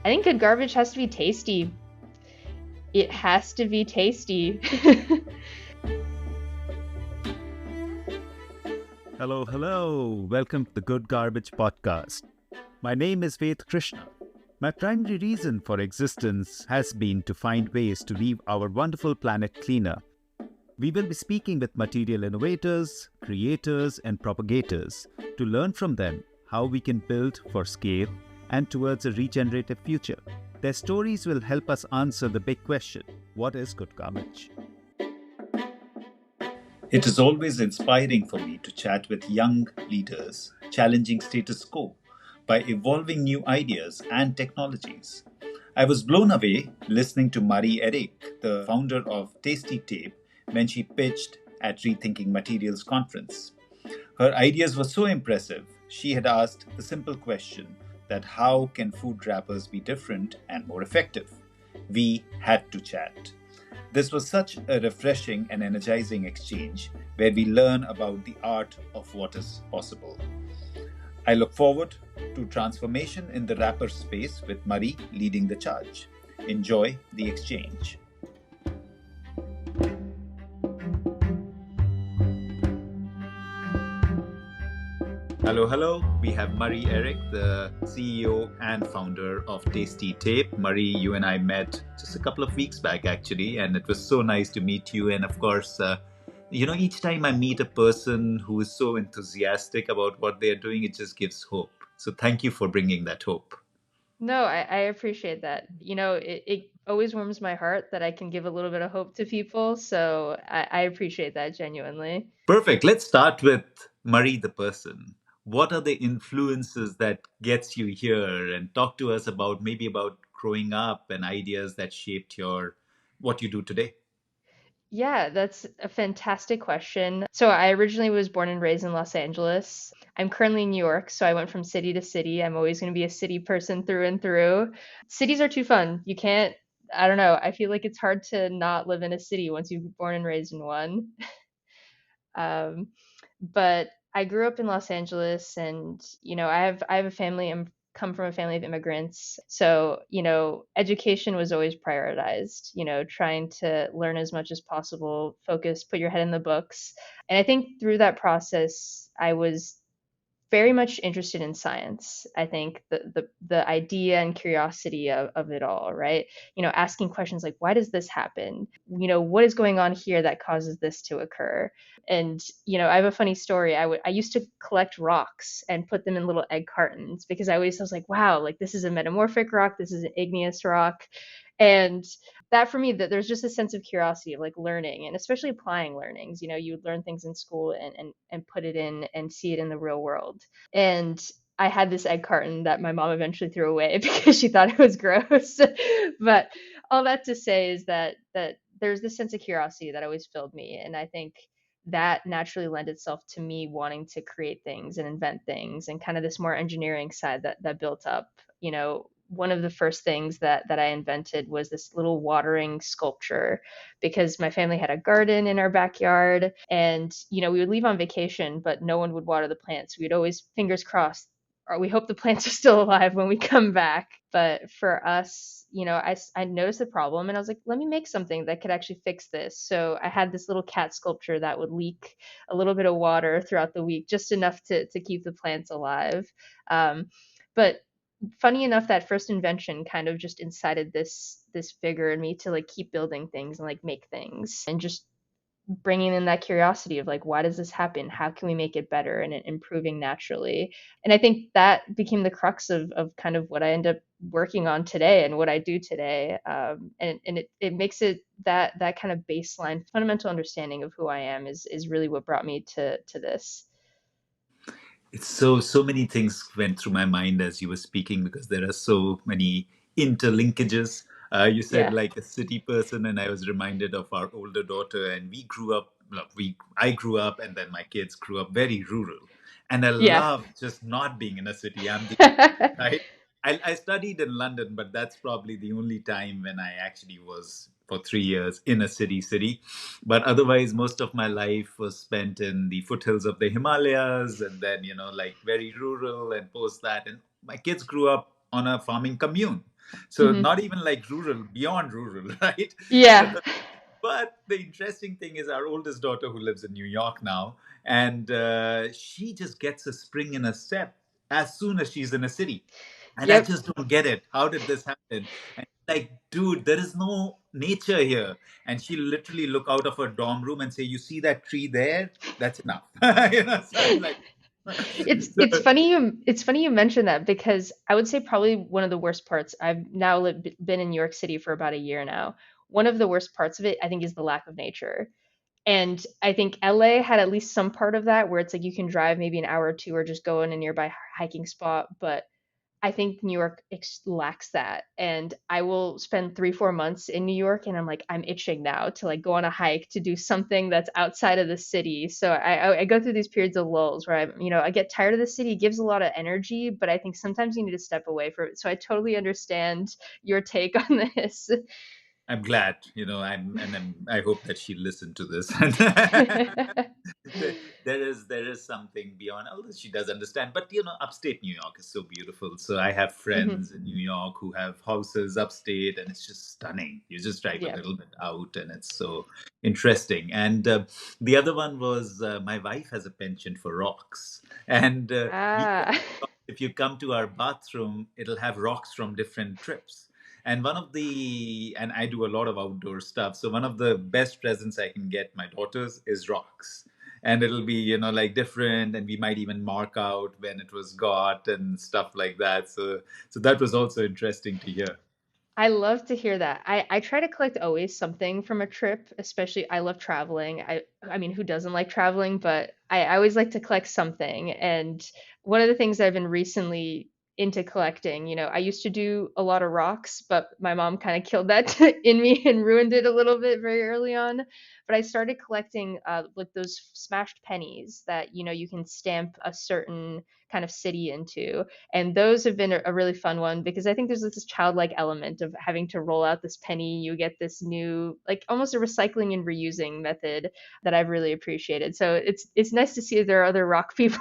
I think good garbage has to be tasty. It has to be tasty. Hello, hello. Welcome to the Good Garbage Podcast. My name is Ved Krishna. My primary reason for existence has been to find ways to leave our wonderful planet cleaner. We will be speaking with material innovators, creators, and propagators to learn from them how we can build for scale and towards a regenerative future. Their stories will help us answer the big question, what is good garbage? It is always inspiring for me to chat with young leaders challenging status quo by evolving new ideas and technologies. I was blown away listening to Marie-Eric, the founder of Tastee Tape, when she pitched at Rethinking Materials conference. Her ideas were so impressive, she had asked the simple question that how can food wrappers be different and more effective? We had to chat. This was such a refreshing and energizing exchange where we learn about the art of what is possible. I look forward to transformation in the wrapper space with Marie leading the charge. Enjoy the exchange. Hello. We have Marie-Eric, the CEO and founder of Tastee Tape. Marie, you and I met just a couple of weeks back, actually, and it was so nice to meet you. And of course, each time I meet a person who is so enthusiastic about what they're doing, it just gives hope. So thank you for bringing that hope. No, I appreciate that. It always warms my heart that I can give a little bit of hope to people. So I appreciate that genuinely. Perfect. Let's start with Marie, the person. What are the influences that gets you here? And talk to us about growing up and ideas that shaped what you do today. Yeah, that's a fantastic question. So I originally was born and raised in Los Angeles. I'm currently in New York, so I went from city to city. I'm always going to be a city person through and through. Cities are too fun. You can't, I don't know, I feel like it's hard to not live in a city once you've been born and raised in one. Um, but I grew up in Los Angeles, and I have a family. I'm come from a family of immigrants, so education was always prioritized. Trying to learn as much as possible, focus, put your head in the books, and I think through that process, I was very much interested in science. I think the idea and curiosity of it all, right? Asking questions like, why does this happen? What is going on here that causes this to occur? And I have a funny story. I used to collect rocks and put them in little egg cartons because I always was like, wow, like this is a metamorphic rock, this is an igneous rock. And that for me, that there's just a sense of curiosity of like learning and especially applying learnings. You would learn things in school and put it in and see it in the real world. And I had this egg carton that my mom eventually threw away because she thought it was gross. But all that to say is that there's this sense of curiosity that always filled me, and I think that naturally lent itself to me wanting to create things and invent things and kind of this more engineering side that built up. One of the first things that I invented was this little watering sculpture because my family had a garden in our backyard, and we would leave on vacation but no one would water the plants. We'd always, fingers crossed, or we hope the plants are still alive when we come back. But for us, I noticed the problem and I was like, let me make something that could actually fix this. So I had this little cat sculpture that would leak a little bit of water throughout the week, just enough to keep the plants alive. But funny enough, that first invention kind of just incited this vigor in me to like keep building things and like make things and just bringing in that curiosity of like, why does this happen, how can we make it better, and it improving naturally. And I think that became the crux of kind of what I end up working on today and what I do today. And it makes it that kind of baseline fundamental understanding of who I am is really what brought me to this. It's so many things went through my mind as you were speaking because there are so many interlinkages. You said Yeah. like a city person, and I was reminded of our older daughter. And we grew up. I grew up, and then my kids grew up very rural. And I Yeah. love just not being in a city. I studied in London, but that's probably the only time when I actually was for 3 years in a city. But otherwise, most of my life was spent in the foothills of the Himalayas, and then like very rural. And post that, and my kids grew up on a farming commune. So Hmm. not even like rural, beyond rural, right? So, Yeah. but the interesting thing is our oldest daughter who lives in New York now, and she just gets a spring in her step as soon as she's in a city. And I Yep. just don't get it. How did this happen? And like, dude, there is no nature here. And she literally look out of her dorm room and say, "You see that tree there? That's enough." So I'm like, so, It's funny you mentioned that because I would say probably one of the worst parts. I've now been in New York City for about a year now. One of the worst parts of it, I think, is the lack of nature. And I think LA had at least some part of that where it's like you can drive maybe an hour or two or just go in a nearby hiking spot. But I think New York lacks that. And I will spend 3, 4 months in New York and I'm like, I'm itching now to like go on a hike, to do something that's outside of the city. So I go through these periods of lulls where I get tired of the city. It gives a lot of energy, but I think sometimes you need to step away from it. So I totally understand your take on this. I'm glad, I hope that she listened to this. There is something beyond, although she does understand. But upstate New York is so beautiful. So I have Hmm. friends in New York who have houses upstate, and it's just stunning. You just drive a Yeah. little bit out, and it's so interesting. And the other one was my wife has a penchant for rocks, and Ah. if you come to our bathroom, it'll have rocks from different trips. And and I do a lot of outdoor stuff. So one of the best presents I can get my daughters is rocks. And it'll be, like different, and we might even mark out when it was got and stuff like that. So that was also interesting to hear. I love to hear that. I try to collect always something from a trip, especially I love traveling. I mean, who doesn't like traveling? But I always like to collect something. And one of the things I've been recently into collecting, I used to do a lot of rocks, but my mom kind of killed that in me and ruined it a little bit very early on. But I started collecting like those smashed pennies that, you can stamp a certain kind of city into. And those have been a really fun one because I think there's this childlike element of having to roll out this penny. You get this new, like almost a recycling and reusing method that I've really appreciated. So it's nice to see there are other rock people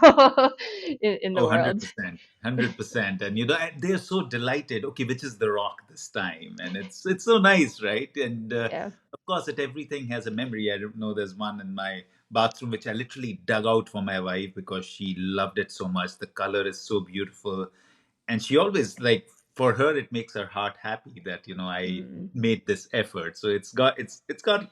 in Oh, the world. 100%. 100%. And they're so delighted. Okay, which is the rock this time? And it's so nice, right? And Yeah. of course, everything has a memory. I don't know, there's one in my bathroom which I literally dug out for my wife because she loved it so much. The color is so beautiful. And she always, like, for her it makes her heart happy that I Mm. made this effort. So it's got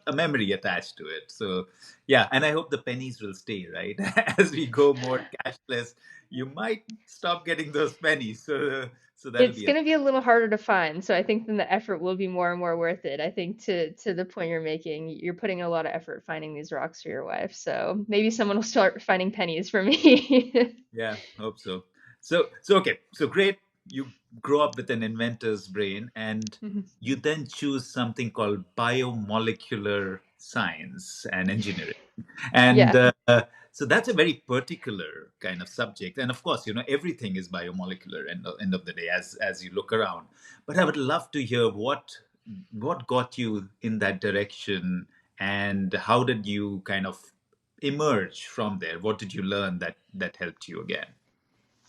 a memory attached to it. So yeah, and I hope the pennies will stay, right? As we go more cashless, you might stop getting those pennies. So that'll It's be a going to be a little harder to find, so I think then the effort will be more and more worth it. I think to the point you're making, you're putting a lot of effort finding these rocks for your wife. So maybe someone will start finding pennies for me. Yeah, hope so. So okay, so great. You grow up with an inventor's brain, and you then choose something called biomolecular science and engineering. And Yeah. so that's a very particular kind of subject. And of course, everything is biomolecular end of the day as you look around. But I would love to hear what got you in that direction, and how did you kind of emerge from there? What did you learn that helped you again?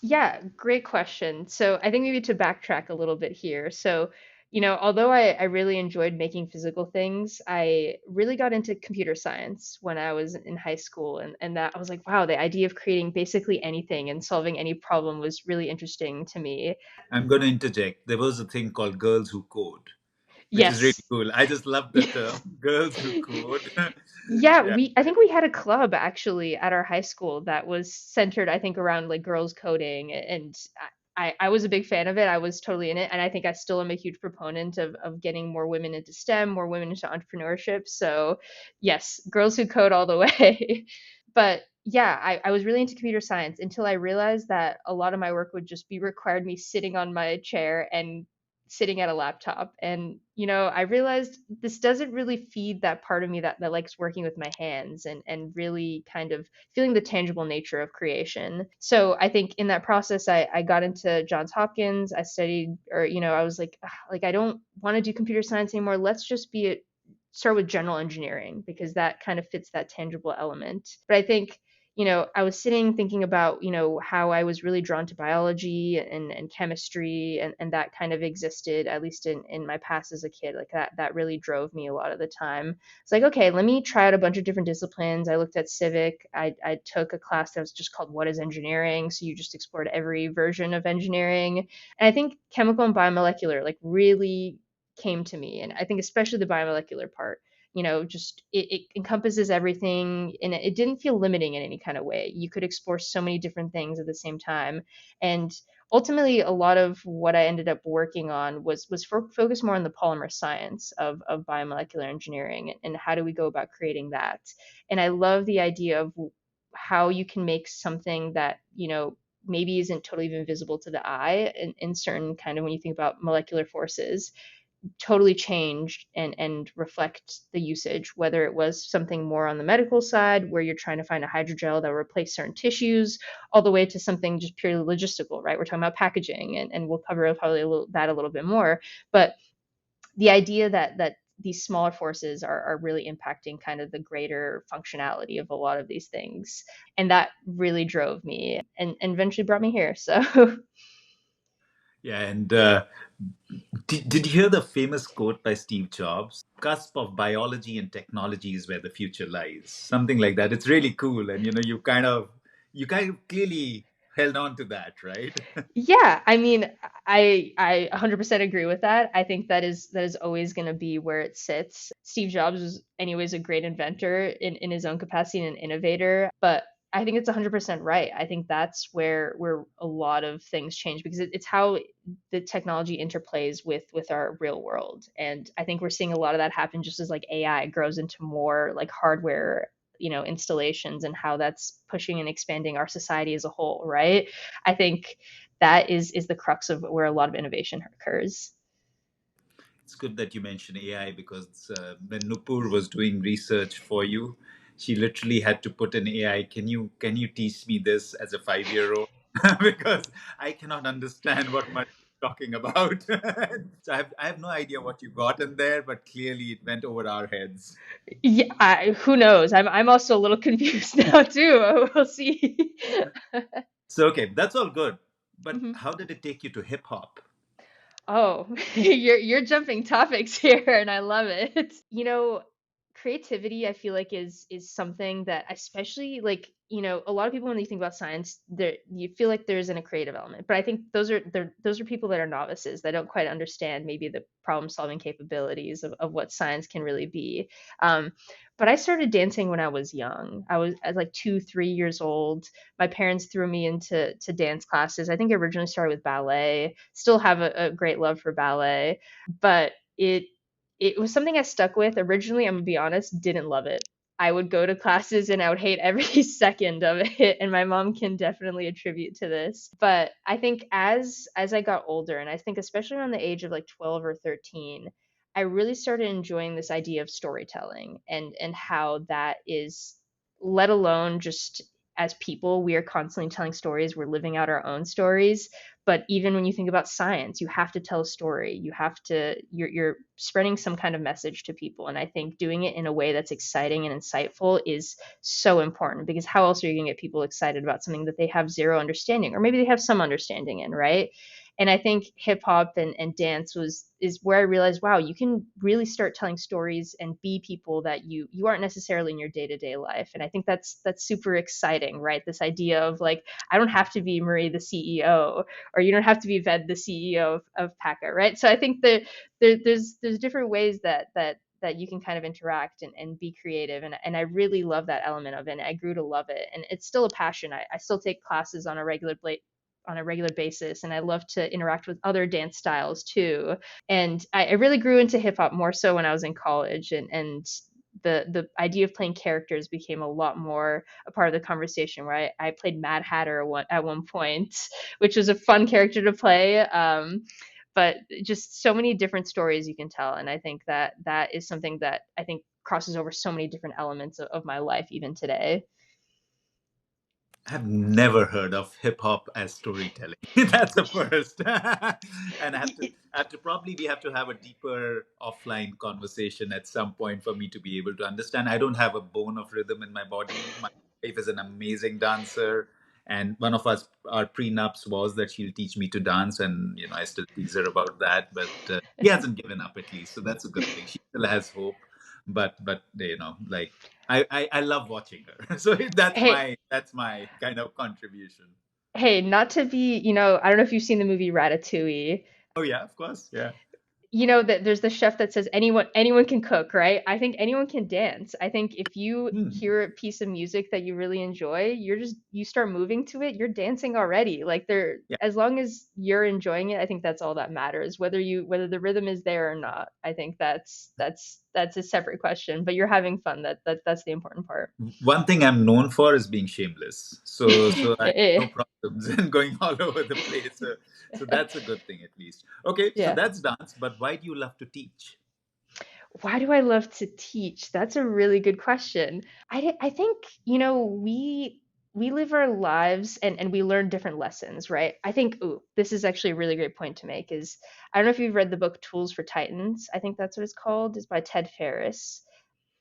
Yeah, great question. So I think maybe to backtrack a little bit here. So, although I really enjoyed making physical things, I really got into computer science when I was in high school. And that I was like, wow, the idea of creating basically anything and solving any problem was really interesting to me. I'm going to interject. There was a thing called Girls Who Code, which is really Yes. cool. I just love the term, Girls Who Code. Yeah, Yeah. I think we had a club actually at our high school that was centered, I think, around like girls coding, and I was a big fan of it. I was totally in it, and I think I still am a huge proponent of getting more women into STEM, more women into entrepreneurship. So, yes, girls who code all the way. But yeah, I was really into computer science until I realized that a lot of my work would just be required me sitting on my chair and sitting at a laptop. And, I realized this doesn't really feed that part of me that likes working with my hands and really kind of feeling the tangible nature of creation. So I think in that process, I got into Johns Hopkins. I studied, or, I was like, "Ah, like, I don't want to do computer science anymore. Let's just start with general engineering because that kind of fits that tangible element. But I think I was sitting thinking about, how I was really drawn to biology and chemistry, and that kind of existed, at least in my past as a kid. Like that really drove me a lot of the time. It's like, okay, let me try out a bunch of different disciplines. I looked at civic. I took a class that was just called What is Engineering? So you just explored every version of engineering. And I think chemical and biomolecular like really came to me. And I think especially the biomolecular part, just it encompasses everything, and it didn't feel limiting in any kind of way. You could explore so many different things at the same time. And ultimately, a lot of what I ended up working on was focused more on the polymer science of biomolecular engineering, and how do we go about creating that. And I love the idea of how you can make something that, maybe isn't totally even visible to the eye in certain kind of, when you think about molecular forces, totally changed and reflect the usage, whether it was something more on the medical side where you're trying to find a hydrogel that will replace certain tissues, all the way to something just purely logistical, right? We're talking about packaging, and we'll cover probably that a little bit more. But the idea that these smaller forces are really impacting kind of the greater functionality of a lot of these things. And that really drove me and eventually brought me here. So Yeah, and did you hear the famous quote by Steve Jobs? Cusp of biology and technology is where the future lies. Something like that. It's really cool, and you kind of clearly held on to that, right? yeah, I mean, I 100% agree with that. I think that is always going to be where it sits. Steve Jobs was anyways a great inventor in his own capacity and an innovator, but I think it's 100% right. I think that's where a lot of things change, because it's how the technology interplays with our real world. And I think we're seeing a lot of that happen just as like AI grows into more like hardware, installations, and how that's pushing and expanding our society as a whole, right? I think that is the crux of where a lot of innovation occurs. It's good that you mentioned AI because when Nupur was doing research for you, she literally had to put in AI. Can you teach me this as a 5-year-old? Because I cannot understand what much you're talking about. So I have no idea what you got in there, but clearly it went over our heads. Yeah, who knows? I'm also a little confused now too. We'll see. So okay, that's all good. But Mhm. how did it take you to hip hop? Oh, you're jumping topics here, and I love it. Creativity, I feel like is something that, especially like, a lot of people when they think about science, there you feel like there isn't a creative element. But I think those are people that are novices that don't quite understand maybe the problem solving capabilities of what science can really be. Um, but I started dancing when I was young. I was like 2, 3 years old. My parents threw me into dance classes. I think I originally started with ballet. Still have a great love for ballet, but it was something I stuck with. Originally, I'm gonna be honest, didn't love it. I would go to classes and I would hate every second of it, and my mom can definitely attribute to this. But I think as I got older, and I think especially around the age of like 12 or 13, I really started enjoying this idea of storytelling, and how that is, let alone just as people, we are constantly telling stories, we're living out our own stories. But even when you think about science, you have to tell a story. You're spreading some kind of message to people. And I think doing it in a way that's exciting and insightful is so important, because how else are you going to get people excited about something that they have zero understanding, or maybe they have some understanding in, right? And I think hip hop and dance is where I realized, wow, you can really start telling stories and be people that you aren't necessarily in your day-to-day life. And I think that's super exciting, right? This idea of like, I don't have to be Marie the CEO, or you don't have to be Ved the CEO of Paca, right? So I think that there's different ways that you can kind of interact and be creative, and I really love that element of it, and I grew to love it, and it's still a passion. I still take classes on a regular basis, and I love to interact with other dance styles too. And I really grew into hip hop more so when I was in college, and the idea of playing characters became a lot more a part of the conversation, where I played Mad Hatter at one point, which was a fun character to play. But just so many different stories you can tell, and I think that is something that I think crosses over so many different elements of my life even today. I've never heard of hip hop as storytelling. That's the first. And I have to probably we have to have a deeper offline conversation at some point for me to be able to understand. I don't have a bone of rhythm in my body. wife is an amazing dancer, and one of us, our prenups was that she'll teach me to dance, and I still tease her about that. But she hasn't given up, at least, so that's a good thing. She still has hope, but like I love watching her. So Hey, that's my kind of contribution. hey, not to be, I don't know if you've seen the movie Ratatouille. Oh yeah, of course, yeah. You know that there's the chef that says anyone can cook, right? I think anyone can dance. I think if you Hmm. hear a piece of music that you really enjoy, you start moving to it, you're dancing already. Like there, Yeah. as long as you're enjoying it, I think that's all that matters. Whether the rhythm is there or not, I think that's a separate question. But you're having fun. That's the important part. One thing I'm known for is being shameless. So I have no Eh, problems in going all over the place. So that's a good thing, at least. Okay, so yeah. that's dance, but why do you love to teach? Why do I love to teach? That's a really good question. I think, we live our lives and we learn different lessons, right? I think, ooh, this is actually a really great point to make is I don't know if you've read the book Tools for Titans. I think that's what it's called. It's by Ted Ferriss.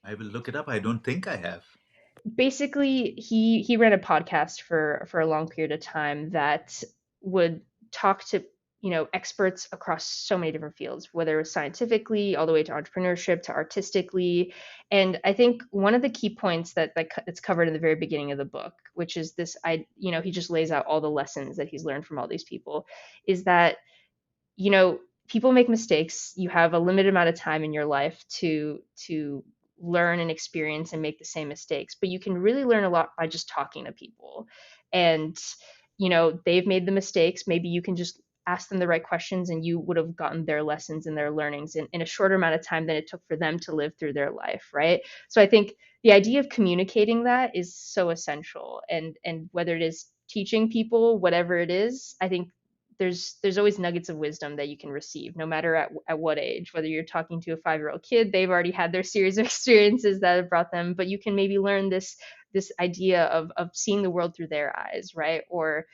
I will look it up. I don't think I have. Basically he ran a podcast for a long period of time that would talk to experts across so many different fields, whether it was scientifically all the way to entrepreneurship to artistically. And I think one of the key points that's covered in the very beginning of the book, which is this, he just lays out all the lessons that he's learned from all these people, is that you know people make mistakes. You have a limited amount of time in your life to learn and experience and make the same mistakes, but you can really learn a lot by just talking to people. And they've made the mistakes, maybe you can just ask them the right questions and you would have gotten their lessons and their learnings in a shorter amount of time than it took for them to live through their life, right? So I think the idea of communicating that is so essential. And whether it is teaching people whatever it is, I think there's always nuggets of wisdom that you can receive no matter at what age. Whether you're talking to a 5-year old kid, they've already had their series of experiences that have brought them, but you can maybe learn this idea of seeing the world through their eyes, right? Or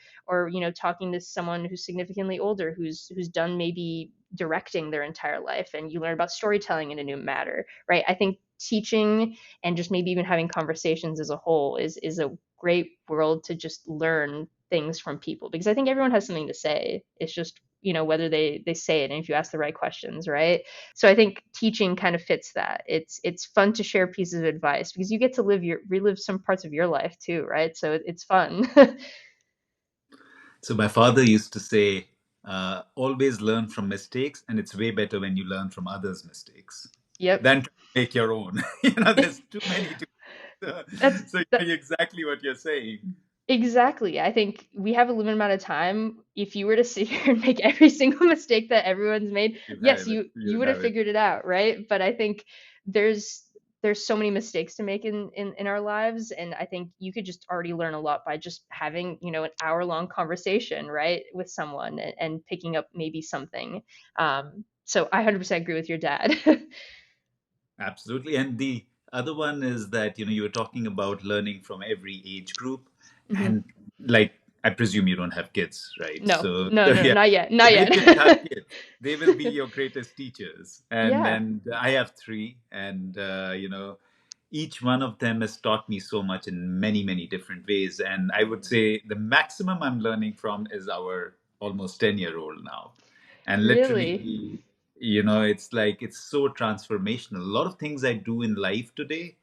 talking to someone who's significantly older, who's done maybe directing their entire life, and you learn about storytelling in a new matter, right? I think teaching and just maybe even having conversations as a whole is a great world to just learn things from people, because I think everyone has something to say. It's just whether they say it and if you ask the right questions, right? So I think teaching kind of fits that. It's fun to share pieces of advice because you get to relive some parts of your life too, right? So it's fun. So my father used to say, always learn from mistakes, and it's way better when you learn from others' mistakes Yep. than to make your own. There's too many to. That's So that exactly what you're saying. Exactly. I think we have a limited amount of time. If you were to sit here and make every single mistake that everyone's made, You yes, have it. you You would have have it. figured it out, right? But I think there's there's so many mistakes to make in our lives, and I think you could just already learn a lot by just having, an hour-long conversation, right, with someone and picking up maybe something. So I 100% agree with your dad. Absolutely. And the other one is that, you were talking about learning from every age group. Mhm. And like, I presume you don't have kids, right? No, So, no, so no, yeah. not yet, So not wait yet. till you have kids. They will be your greatest teachers. And Yeah. and I have three, and each one of them has taught me so much in many, many different ways. And I would say the maximum I'm learning from is our almost 10-year-old now. And Really. literally, it's like it's so transformational. A lot of things I do in life today,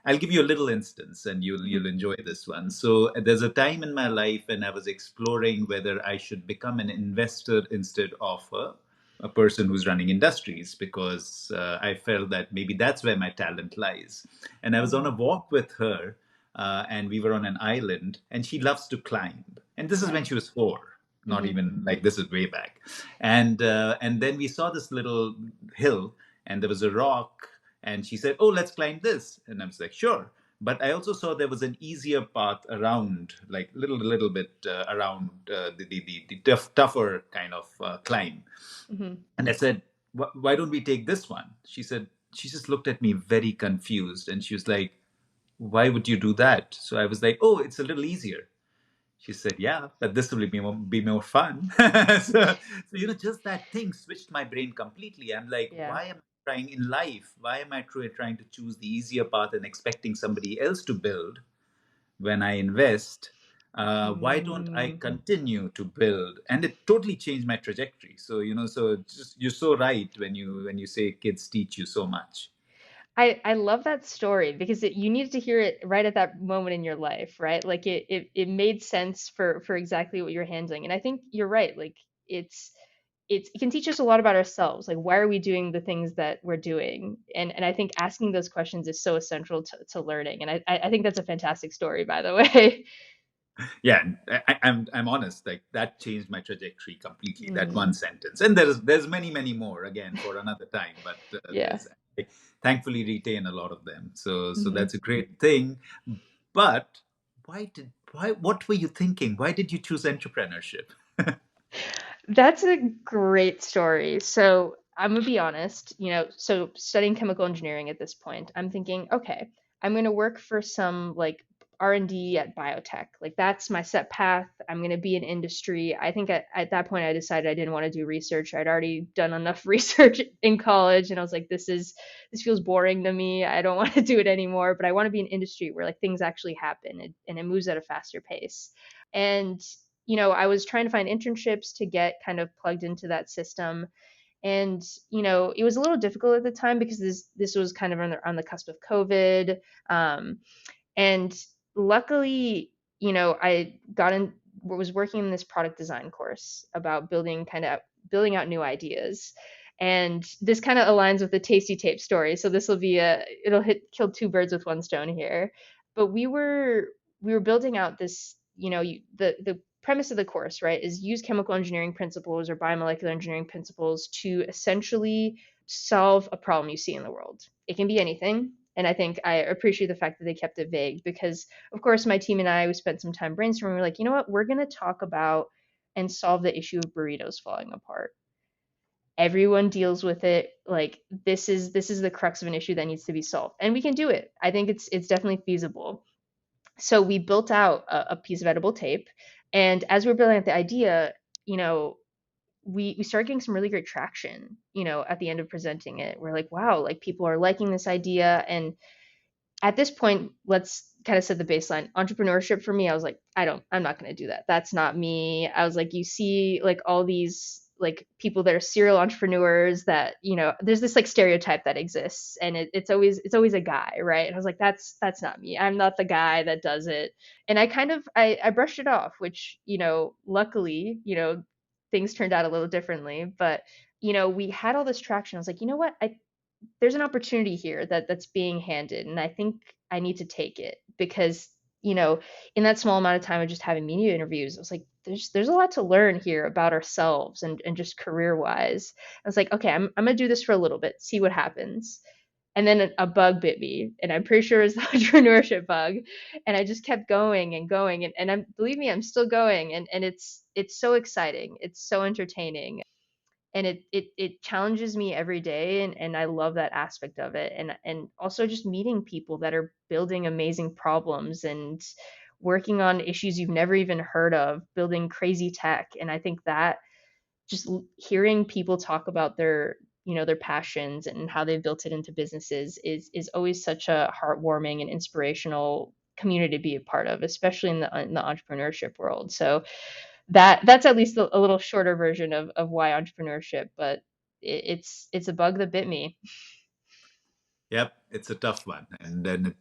I'll give you a little instance, and you'll Mhm. enjoy this one. So there's a time in my life when I was exploring whether I should become an investor instead of a person who's running industries, because I felt that maybe that's where my talent lies. And I was on Mhm. a walk with her, and we were on an island, and she loves to climb. And this is when she was 4, not Mhm. even like, this is way back. And then we saw this little hill, and there was a rock, and she said, "Oh, let's climb this." And I was like, "Sure." But I also saw there was an easier path around, like little bit around the tougher kind of climb. Mhm. And I said, "Why don't we take this one?" She just looked at me very confused, and she was like, "Why would you do that?" So I was like, "Oh, it's a little easier." She said, "Yeah, but this will be more fun." So just that thing switched my brain completely. I'm like, Yeah. why am I trying in life? Why am I trying to choose the easier path and expecting somebody else to build when I invest, why don't I Mm. continue to build? And it totally changed my trajectory. So so just you're so right when you say kids teach you so much. I love that story because you needed to hear it right at that moment in your life, right? Like it made sense for exactly what you're handling. And I think you're right. Like it's it can teach us a lot about ourselves. Like why are we doing the things that we're doing? And I think asking those questions is so essential to learning. And I think that's a fantastic story, by the way. Yeah, I'm honest. Like that changed my trajectory completely. That one Mm, sentence, and there's many more again for another time. But yeah. there's I thankfully retain a lot of them. So Mhm. that's a great thing. But why what were you thinking? Why did you choose entrepreneurship? That's a great story. So I'm gonna be honest, so studying chemical engineering at this point, I'm thinking, okay, I'm gonna work for some like R&D at biotech. Like that's my set path. I'm gonna be in industry. I think at that point I decided I didn't want to do research. I'd already done enough research in college, and I was like, this feels boring to me. I don't want to do it anymore. But I want to be in industry where like things actually happen and it moves at a faster pace. And I was trying to find internships to get kind of plugged into that system. And, it was a little difficult at the time because this was kind of on the cusp of COVID. Um, and luckily, I got in, was working in this product design course about building out new ideas. And this kind of aligns with the Tasty Tape story. So this will be it'll kill two birds with one stone here. But we were building out this, the premise of the course, right, is use chemical engineering principles or biomolecular engineering principles to essentially solve a problem you see in the world. It can be anything. And I think I appreciate the fact that they kept it vague because, of course, my team and I, we spent some time brainstorming. We're like, you know what? We're going to talk about and solve the issue of burritos falling apart. Everyone deals with it. Like this is the crux of an issue that needs to be solved, and we can do it. I think it's definitely feasible. So we built out a piece of edible tape, and as we were building out the idea, you know, we started getting some really great traction. At the end of presenting it, we're like, wow, like people are liking this idea. And at this point, let's kind of set the baseline. Entrepreneurship for me, I was like, I'm not going to do that. That's not me. I was like, you see like all these like people that are serial entrepreneurs that, there's this like stereotype that exists, and it's always a guy, right? And I was like, that's not me. I'm not the guy that does it. And I brushed it off, which, luckily, things turned out a little differently, but we had all this traction. I was like, you know what? There's an opportunity here that's being handed, and I think I need to take it because in that small amount of time of just having media interviews, I was like, there's a lot to learn here about ourselves and just career wise. I was like, okay, I'm gonna do this for a little bit, see what happens. And then a bug bit me, and I'm pretty sure it was the entrepreneurship bug. And I just kept going and going, and believe me, I'm still going, and it's so exciting, it's so entertaining, and it challenges me every day, and I love that aspect of it, and also just meeting people that are building amazing problems and working on issues you've never even heard of, building crazy tech. And I think that just hearing people talk about their passions and how they've built it into businesses is always such a heartwarming and inspirational community to be a part of, especially in the entrepreneurship world. So that's at least a little shorter version of why entrepreneurship, but it's a bug that bit me. Yep, it's a tough one, and then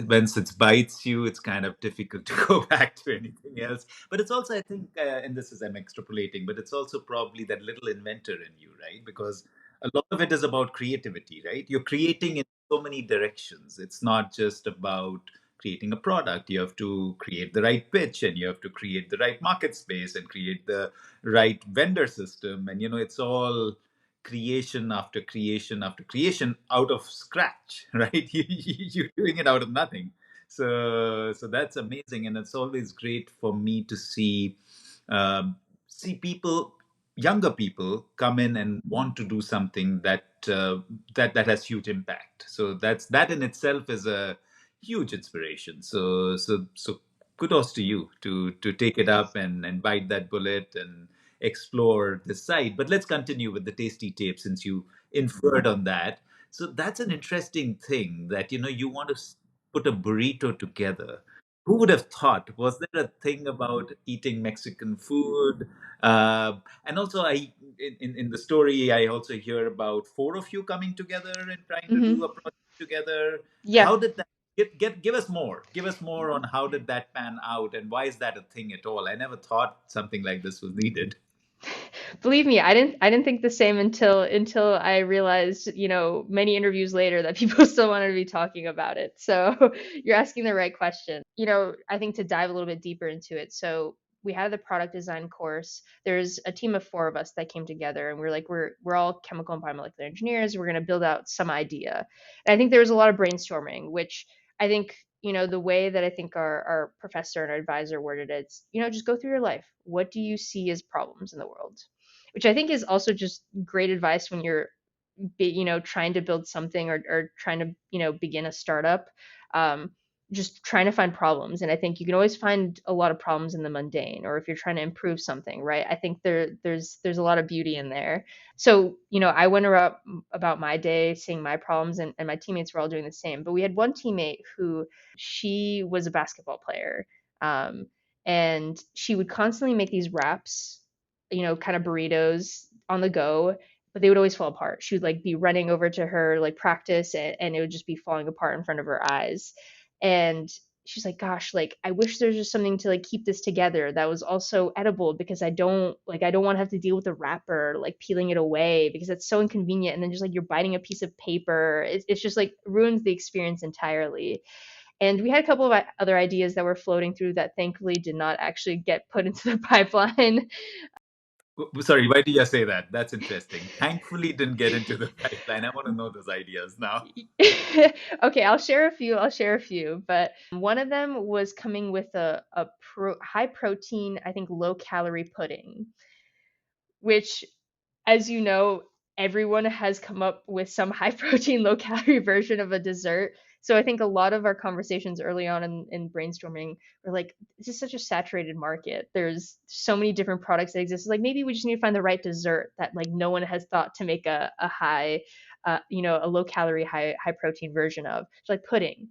once it bites you, it's kind of difficult to go back to anything else. But it's also, I think, and this is I'm extrapolating, but it's also probably that little inventor in you, right? Because a lot of it is about creativity, right? You're creating in so many directions. It's not just about creating a product. You have to create the right pitch, and you have to create the right market space, and create the right vendor system, and it's all creation after creation after creation out of scratch, right? You're doing it out of nothing. So that's amazing, and it's always great for me to um, see people, younger people, come in and want to do something that has huge impact. So that in itself is a huge inspiration. So kudos to you to take it up and bite that bullet and explore this side. But let's continue with the tasty tape since you inferred on that. So that's an interesting thing that you want to put a burrito together. Who would have thought? Was there a thing about eating Mexican food? And also, in the story, I also hear about four of you coming together and trying to do a Hmm. project together. Yeah. How did that give us more? Give us more on how did that pan out, and why is that a thing at all? I never thought something like this was needed. Believe me, I didn't think the same until I realized, many interviews later that people still wanted to be talking about it. So you're asking the right question. I think to dive a little bit deeper into it. So we had the product design course. There's a team of four of us that came together, and we're like, we're all chemical and biomolecular engineers. We're going to build out some idea. And I think there was a lot of brainstorming, which I think, the way that I think our professor and our advisor worded it, it's, just go through your life. What do you see as problems in the world? Which I think is also just great advice when you're trying to build something, or trying to begin a startup. um, just trying to find problems, and I think you can always find a lot of problems in the mundane, or if you're trying to improve something, right? I think there's a lot of beauty in there. So I went around about my day seeing my problems, and my teammates were all doing the same, but we had one teammate who, she was a basketball player. um, and she would constantly make these wraps, kind of burritos on the go, but they would always fall apart. She would like be running over to her like practice, and it would just be falling apart in front of her eyes. And she's like, gosh, like I wish there's just something to like keep this together that was also edible, because I don't want to have to deal with the wrapper, like peeling it away, because it's so inconvenient. And then just like you're biting a piece of paper, it's just like ruins the experience entirely. And we had a couple of other ideas that were floating through that thankfully did not actually get put into the pipeline. Sorry, why do you say that? That's interesting. Thankfully, didn't get into the pipeline. I want to know those ideas now. Okay, I'll share a few, but one of them was coming with a high protein, I think low calorie pudding, which, as you know, everyone has come up with some high protein, low calorie version of a dessert. So I think a lot of our conversations early on in brainstorming were like, this is such a saturated market. There's so many different products that exist. It's like maybe we just need to find the right dessert that like no one has thought to make a high, a low calorie, high protein version of. It's like pudding.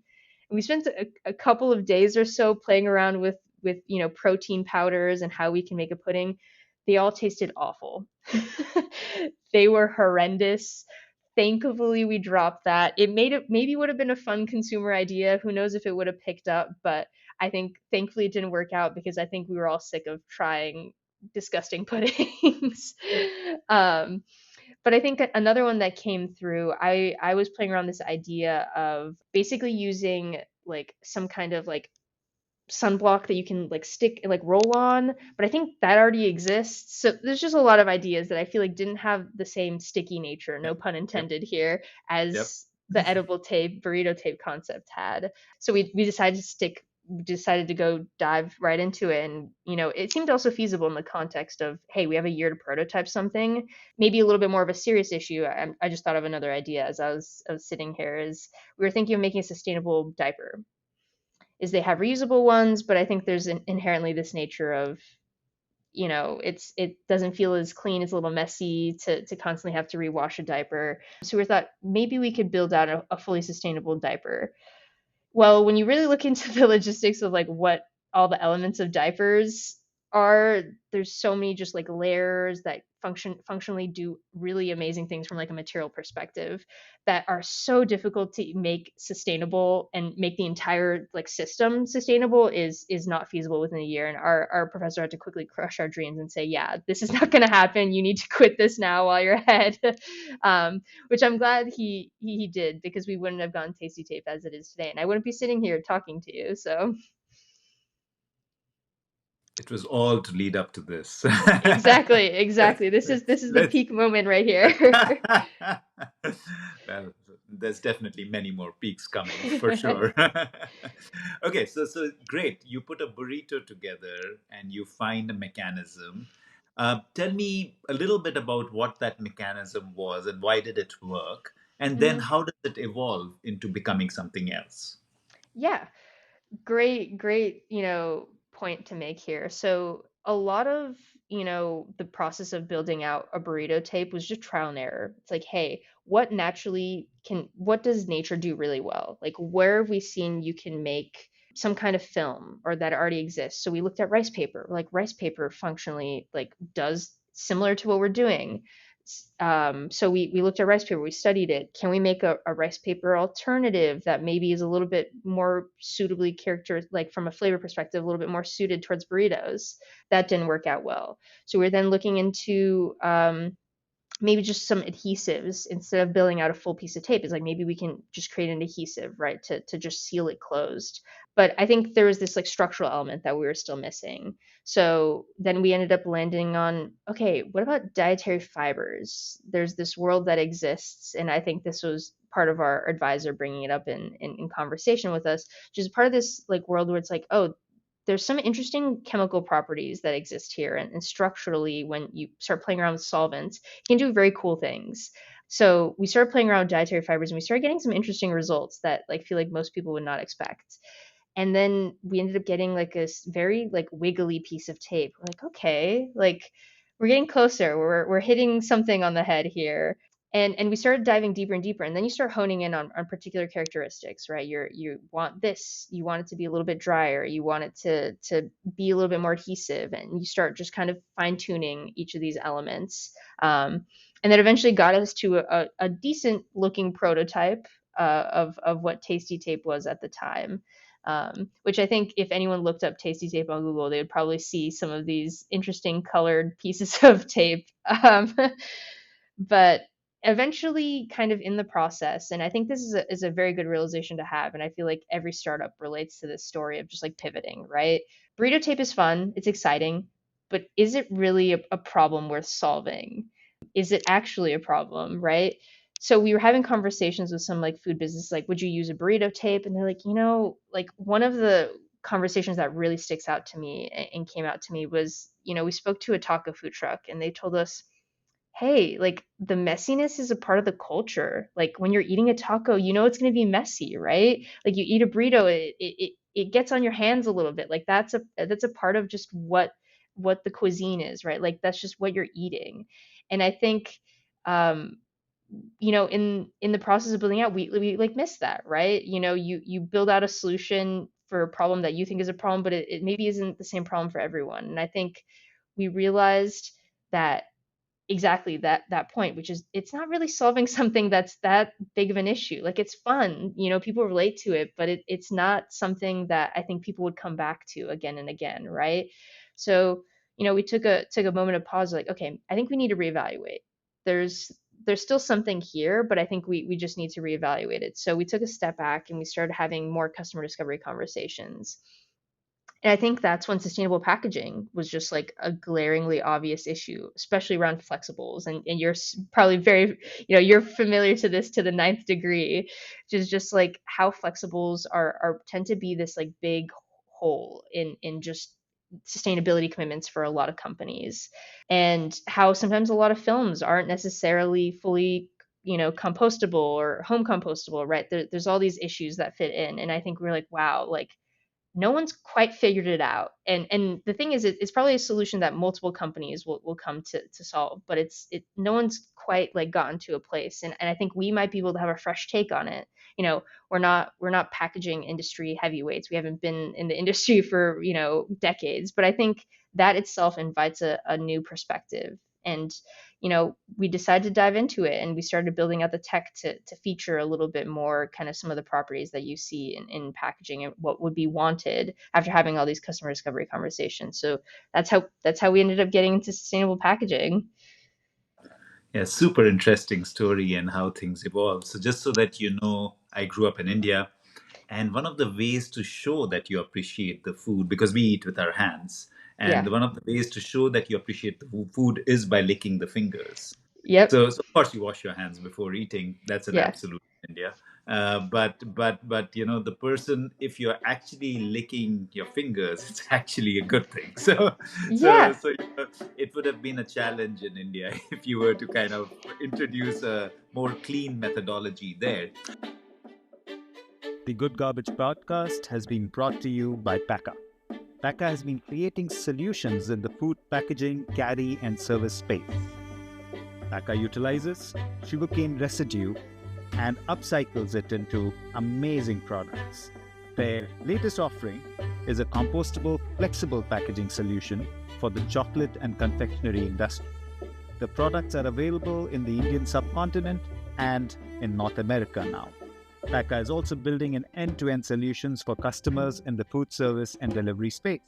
And we spent a couple of days or so playing around with protein powders and how we can make a pudding. They all tasted awful. They were horrendous. Thankfully, we dropped that. It made it maybe would have been a fun consumer idea. Who knows if it would have picked up, but I think thankfully it didn't work out, because I think we were all sick of trying disgusting puddings. um, but I think another one that came through, I was playing around this idea of basically using like some kind of like sunblock that you can like stick like roll on, but I think that already exists. So there's just a lot of ideas that I feel like didn't have the same sticky nature, no Yep, pun yep, intended here, yep. as the edible tape, burrito tape concept had. So we decided to go dive right into it. And it seemed also feasible in the context of, hey, we have a year to prototype something. Maybe a little bit more of a serious issue. I just thought of another idea as I was sitting here, is we were thinking of making a sustainable diaper. Is they have reusable ones, but I think there's inherently this nature of, it doesn't feel as clean, it's a little messy to constantly have to rewash a diaper. So we thought maybe we could build out a fully sustainable diaper. Well, when you really look into the logistics of like what all the elements of diapers are, there's so many just like layers that functionally do really amazing things from like a material perspective, that are so difficult to make sustainable and make the entire like system sustainable is not feasible within a year. And our professor had to quickly crush our dreams and say, yeah, this is not going to happen. You need to quit this now while you're ahead. Which I'm glad he did, because we wouldn't have gone Tasty Tape as it is today, and I wouldn't be sitting here talking to you. So It was all to lead up to this. exactly. This is the Let's peak moment right here. well, there's definitely many more peaks coming for sure. Okay, so great. You put a burrito together and you find a mechanism. Tell me a little bit about what that mechanism was and why did it work, and then Mhm. how does it evolve into becoming something else? Yeah. Great, point to make here. So a lot of, the process of building out a burrito tape was just trial and error. It's like, hey, what does nature do really well? Like, where have we seen you can make some kind of film or that already exists. So we looked at rice paper. Like rice paper functionally like does similar to what we're doing. So we looked at rice paper, we studied it. Can we make a rice paper alternative that maybe is a little bit more suitably character, like from a flavor perspective, a little bit more suited towards burritos? That didn't work out well. So we're then looking into maybe just some adhesives instead of building out a full piece of tape. Is like maybe we can just create an adhesive, right, to just seal it closed. But I think there was this like structural element that we were still missing. So then we ended up landing on, okay, what about dietary fibers? There's this world that exists, and I think this was part of our advisor bringing it up in conversation with us, which is part of this like world where it's like, oh, there's some interesting chemical properties that exist here, and structurally when you start playing around with solvents you can do very cool things. So we started playing around with dietary fibers and we started getting some interesting results that like feel like most people would not expect. And then we ended up getting like a very like wiggly piece of tape. We're like, okay, like we're getting closer, we're hitting something on the head here. And we started diving deeper and deeper, and then you start honing in on particular characteristics, right? You want this, you want it to be a little bit drier, you want it to be a little bit more adhesive, and you start just kind of fine tuning each of these elements. And that eventually got us to a decent looking prototype of what Tastee Tape was at the time. Which I think if anyone looked up Tastee Tape on Google, they would probably see some of these interesting colored pieces of tape. But eventually, kind of in the process, and I think this is a very good realization to have, and I feel like every startup relates to this story of just like pivoting, right? Burrito tape is fun, it's exciting, but is it really a problem worth solving? Is it actually a problem, right? So we were having conversations with some like food business, like, would you use a burrito tape? And they're like, like one of the conversations that really sticks out to me and came out to me was, we spoke to a taco food truck and they told us, hey, like the messiness is a part of the culture. Like when you're eating a taco, it's going to be messy, right? Like you eat a burrito, it gets on your hands a little bit. Like that's a part of just what the cuisine is, right? Like that's just what you're eating. And I think um in the process of building out, we like miss that, right? You build out a solution for a problem that you think is a problem, but it maybe isn't the same problem for everyone. And I think we realized that exactly that point, which is it's not really solving something that's that big of an issue. Like it's fun, people relate to it, but it's not something that I think people would come back to again and again, right? So we took a moment of pause, like, okay, I think we need to reevaluate. There's still something here, but I think we just need to reevaluate it. So we took a step back and we started having more customer discovery conversations. And I think that's when sustainable packaging was just like a glaringly obvious issue, especially around flexibles. And you're probably very, you're familiar to this to the ninth degree, which is just like how flexibles are tend to be this like big hole in just sustainability commitments for a lot of companies, and how sometimes a lot of films aren't necessarily fully compostable or home compostable, right? There's all these issues that fit in, and I think we're like, wow, like no one's quite figured it out. And the thing is, it's probably a solution that multiple companies will come to solve, but no one's quite like gotten to a place. And I think we might be able to have a fresh take on it. We're not packaging industry heavyweights. We haven't been in the industry for decades, but I think that itself invites a new perspective. And we decided to dive into it, and we started building out the tech to feature a little bit more kind of some of the properties that you see in packaging and what would be wanted after having all these customer discovery conversations. So that's how we ended up getting into sustainable packaging. Yeah, super interesting story and how things evolve. So, just so that you know, I grew up in India, and one of the ways to show that you appreciate the food, because we eat with our hands, and Yeah. one of the ways to show that you appreciate the food is by licking the fingers. Yep. So of course you wash your hands before eating. That's an Yeah. absolute in India. But the person, if you're actually licking your fingers, it's actually a good thing. So so Yeah. so it would have been a challenge in India if you were to kind of introduce a more clean methodology there. The Good Garbage podcast has been brought to you by Paka. Paka has been creating solutions in the food packaging, carry, and service space. Paka utilizes sugarcane residue and upcycles it into amazing products. Their latest offering is a compostable, flexible packaging solution for the chocolate and confectionery industry. The products are available in the Indian subcontinent and in North America now. Paka is also building an end-to-end solutions for customers in the food service and delivery space.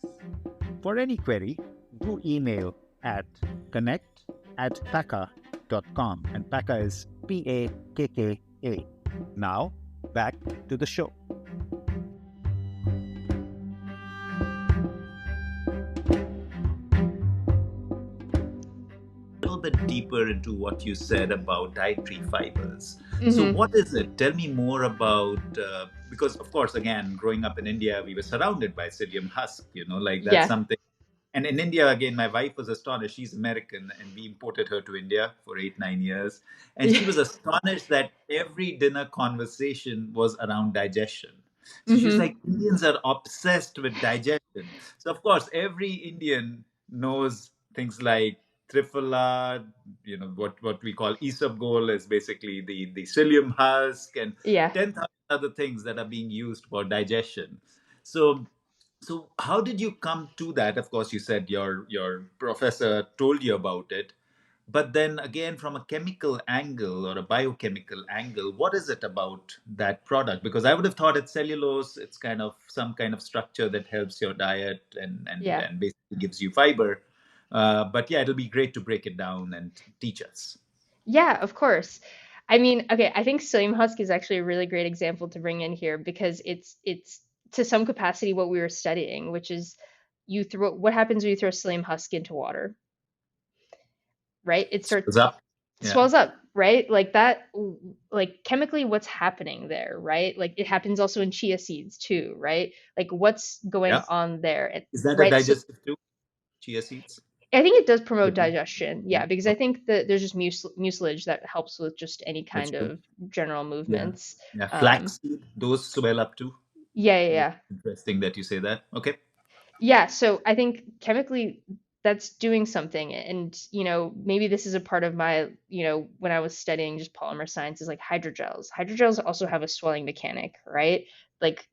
For any query, do email at connect@paka.com, and Paka is Pakka. Now, back to the show. Little bit deeper into what you said about dietary fibers. So, Hmm. what is it? Tell me more about because, of course, again, growing up in India, we were surrounded by psyllium husk. Like that's Yeah. something. And in India, again, my wife was astonished. She's American, and we imported her to India for 8, 9 years. And she was astonished that every dinner conversation was around digestion. So she's Hmm. like, Indians are obsessed with digestion. So, of course, every Indian knows things like triphala, what we call isabgol is basically the psyllium husk, and Yeah. 10,000 other things that are being used for digestion. So, how did you come to that? Of course, you said your professor told you about it, but then again, from a chemical angle or a biochemical angle, what is it about that product? Because I would have thought it's cellulose. It's kind of some kind of structure that helps your diet Yeah. and basically gives you fiber. But yeah, it'll be great to break it down and teach us. Yeah, of course. I mean, okay, I think psyllium husk is actually a really great example to bring in here because it's to some capacity what we were studying, which is you throw what happens when you throw psyllium husk into water, right? It starts What's up? Yeah, swells up, right? Like that, like chemically, what's happening there, right? Like it happens also in chia seeds too, right? Like what's going yeah. on there, Is that a right? So digestive too? Chia seeds. I think it does promote Yeah. digestion, Yeah. yeah, because I Okay. think that there's just mucilage that helps with just any That's kind true. of general Yeah. movements. Yeah. Um, Flaxseed. Those swell up too. yeah, yeah, Very yeah. interesting that you say that. Okay. Yeah, so I think chemically that's doing something. And, maybe this is a part of my, when I was studying just polymer science is like hydrogels. Hydrogels also have a swelling mechanic, right? Like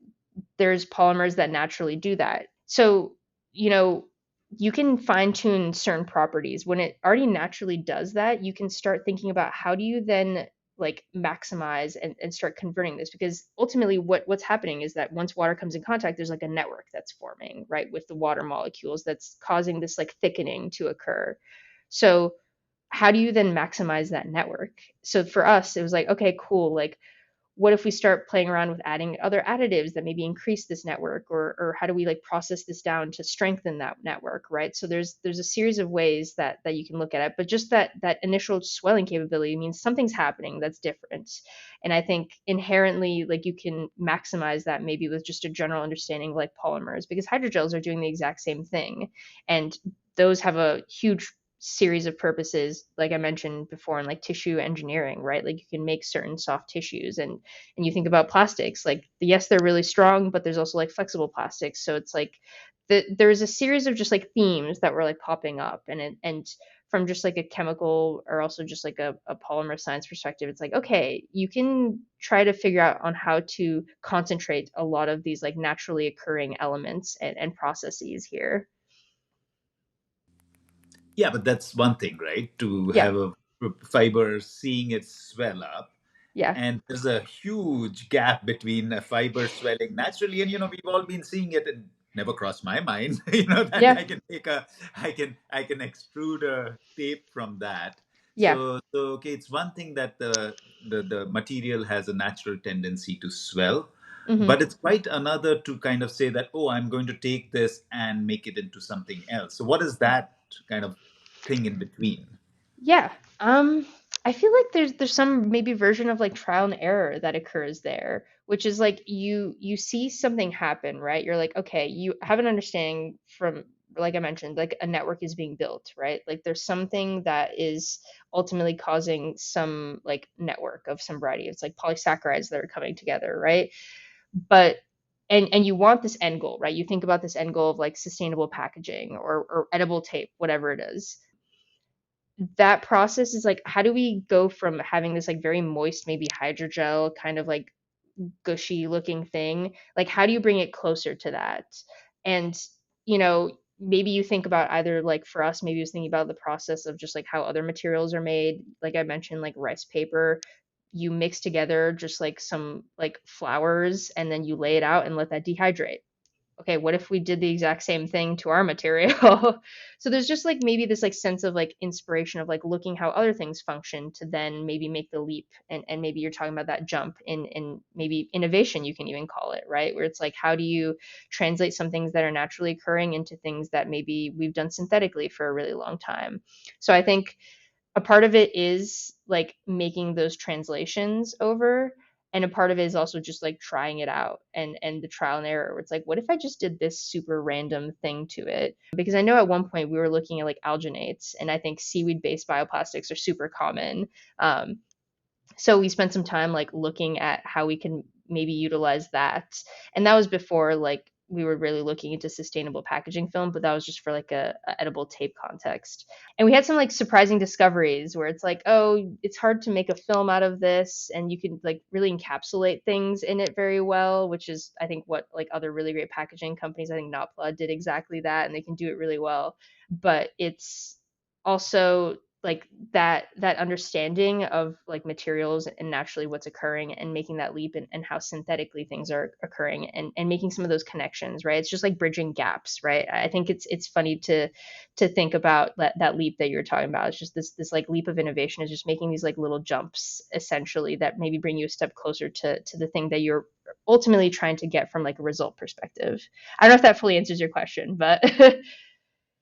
there's polymers that naturally do that. So, you know, you can fine tune certain properties. When it already naturally does that, you can start thinking about how do you then like maximize and start converting this, because ultimately what's happening is that once water comes in contact, there's like a network that's forming, right, with the water molecules that's causing this like thickening to occur. So how do you then maximize that network? So for us, it was like, okay, cool. Like what if we start playing around with adding other additives that maybe increase this network, or how do we like process this down to strengthen that network, right? So there's a series of ways that you can look at it, but just that initial swelling capability means something's happening that's different. And I think inherently like you can maximize that maybe with just a general understanding of like polymers, because hydrogels are doing the exact same thing, and those have a huge series of purposes, like I mentioned before, in like tissue engineering, right? Like you can make certain soft tissues, and you think about plastics, like yes, they're really strong, but there's also like flexible plastics. So it's like there's a series of just like themes that were like popping up, and from just like a chemical or also just like a polymer science perspective, it's like, okay, you can try to figure out on how to concentrate a lot of these like naturally occurring elements and processes here. Yeah, but that's one thing, right? To Yeah. have a fiber, seeing it swell up. Yeah. And there's a huge gap between a fiber swelling naturally, and we've all been seeing it, and never crossed my mind, that Yeah. I can extrude a tape from that. Yeah. So okay, it's one thing that the material has a natural tendency to swell, but Hmm. it's quite another to kind of say that, oh, I'm going to take this and make it into something else. So what is that kind of thing in between? Yeah. I feel like there's some maybe version of like trial and error that occurs there, which is like you see something happen, right? You're like, okay, you have an understanding from, like I mentioned, like a network is being built, right? Like there's something that is ultimately causing some like network of some variety. It's like polysaccharides that are coming together, right? But and you want this end goal, right? You think about this end goal of like sustainable packaging or edible tape, whatever it is. That process is like, how do we go from having this like very moist maybe hydrogel kind of like gushy looking thing. Like, how do you bring it closer to that? And, you know, maybe you think about either, like for us, maybe I was thinking about the process of just like how other materials are made. Like I mentioned, like rice paper, you mix together just like some like flours and then you lay it out and let that dehydrate. Okay, what if we did the exact same thing to our material? So there's just like maybe this like sense of like inspiration of like looking how other things function to then maybe make the leap. And maybe you're talking about that jump in maybe innovation, you can even call it, right? Where it's like, how do you translate some things that are naturally occurring into things that maybe we've done synthetically for a really long time? So I think a part of it is like making those translations over, and a part of it is also just like trying it out and the trial and error where it's like, what if I just did this super random thing to it? Because I know at one point we were looking at like alginates, and I think seaweed based bioplastics are super common. So we spent some time like looking at how we can maybe utilize that. And that was before like we were really looking into sustainable packaging film, but that was just for like a edible tape context. And we had some like surprising discoveries where it's like, oh, it's hard to make a film out of this, and you can like really encapsulate things in it very well, which is I think what like other really great packaging companies, I think Notpla did exactly that, and they can do it really well. But it's also like that understanding of like materials and naturally what's occurring and making that leap, and how synthetically things are occurring, and making some of those connections, right? It's just like bridging gaps, right? I think it's funny to think about that leap that you're talking about. It's just this like leap of innovation is just making these like little jumps essentially that maybe bring you a step closer to the thing that you're ultimately trying to get from like a result perspective. I don't know if that fully answers your question, but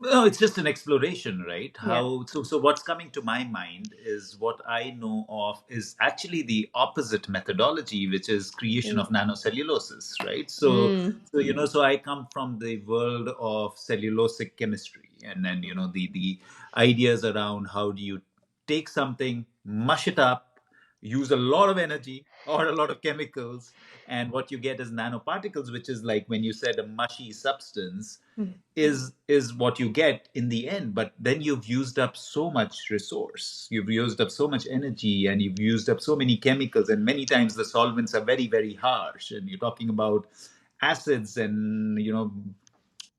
No, it's just an exploration, right? yeah. So what's coming to my mind is what I know of is actually the opposite methodology, which is creation of nanocelluloses, right? Mm. So I come from the world of cellulosic chemistry, and then the ideas around how do you take something, mush it up, use a lot of energy or a lot of chemicals, and what you get is nanoparticles, which is like when you said a mushy substance Mm. is what you get in the end. But then you've used up so much resource, you've used up so much energy, and you've used up so many chemicals, and many times the solvents are very, very harsh, and you're talking about acids and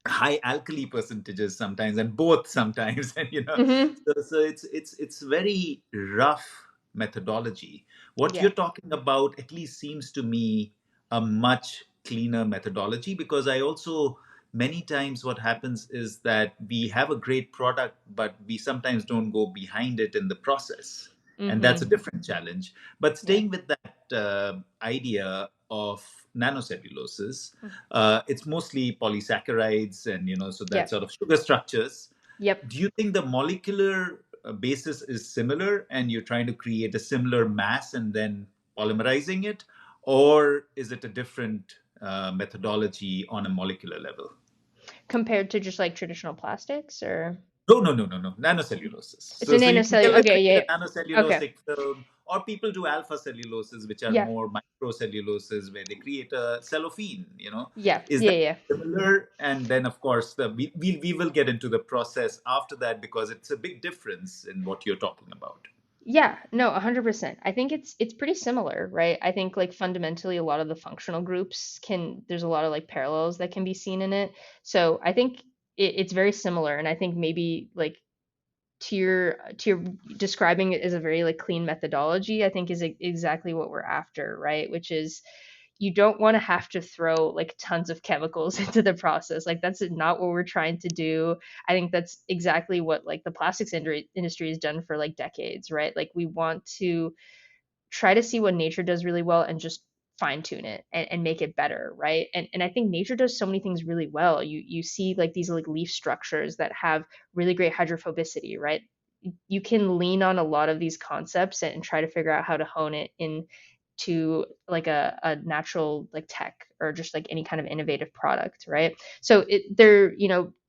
high alkali percentages sometimes, and both sometimes. And Mm-hmm. so it's very rough methodology. What Yeah. you're talking about at least seems to me a much cleaner methodology, because I also, many times what happens is that we have a great product, but we sometimes don't go behind it in the process, and that's a Mm-hmm. different challenge. But Yeah. staying with that idea of nanocelluloses, it's mostly polysaccharides, and so that Yeah. sort of sugar structures. Yep. Do you think the molecular basis is similar, and you're trying to create a similar mass and then polymerizing it, or is it a different methodology on a molecular level? Compared to just like traditional plastics, or No, no, no, no, no. Nanocelluloses. it's a So you can nanocellular. never Okay. create a Yeah. Yeah. Okay. nanocellulosic film, or people do alpha celluloses, which are Yeah. more microcelluloses, where they create a cellophane. Yeah. Is Yeah. that Yeah. similar? And then, of course, we will get into the process after that, because it's a big difference in what you're talking about. Yeah, no, 100%. I think it's pretty similar, right? I think like fundamentally a lot of the functional groups can there's a lot of like parallels that can be seen in it. So I think it's very similar, and I think maybe like to your describing it as a very like clean methodology, I think is exactly what we're after, right? Which is you don't want to have to throw like tons of chemicals into the process. Like that's not what we're trying to do. I think that's exactly what like the plastics industry has done for like decades, right? Like we want to try to see what nature does really well and just fine tune it and make it better, right? And I think nature does so many things really well. You see like these like leaf structures that have really great hydrophobicity, right? You can lean on a lot of these concepts and try to figure out how to hone it in to like a natural like tech or just like any kind of innovative product, right? So they're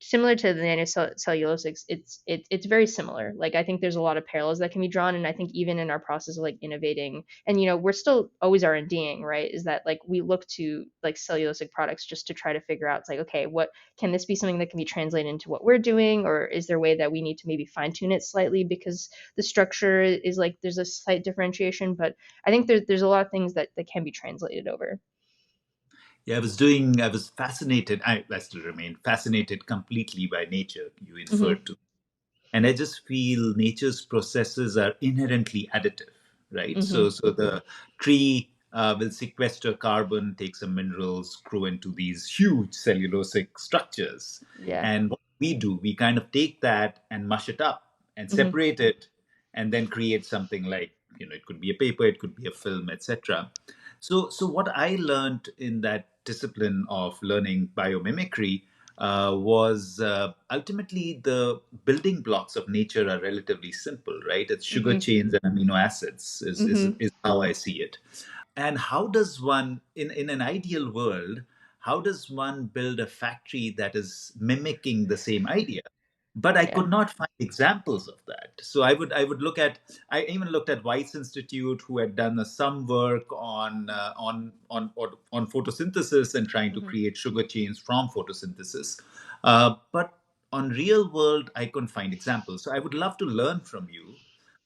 similar to the nanocellulosics. It's very similar. Like I think there's a lot of parallels that can be drawn, and I think even in our process of like innovating, and we're still always R&Ding, right? Is that like we look to like cellulosic products just to try to figure out, it's like, okay, what can this be something that can be translated into what we're doing, or is there a way that we need to maybe fine tune it slightly because the structure is like there's a slight differentiation. But I think there's a lot of things that can be translated over. Yeah, I was fascinated. I still remain fascinated completely by nature, you Hmm. inferred to. And I just feel nature's processes are inherently additive, right? Hmm. So the tree will sequester carbon, take some minerals, grow into these huge cellulosic structures. Yeah. And what we do, we kind of take that and mush it up and Hmm. separate it, and then create something like, it could be a paper, it could be a film, etc. So what I learned in that discipline of learning biomimicry was ultimately the building blocks of nature are relatively simple, right? It's sugar Hmm. chains and amino acids Hmm. is how I see it. And how does one, in an ideal world, how does one build a factory that is mimicking the same idea? But I Yeah. could not find examples of that. So I would look at, I even looked at White's Institute, who had done some work on photosynthesis and trying to Hmm. create sugar chains from photosynthesis. But on real world, I couldn't find examples. So I would love to learn from you.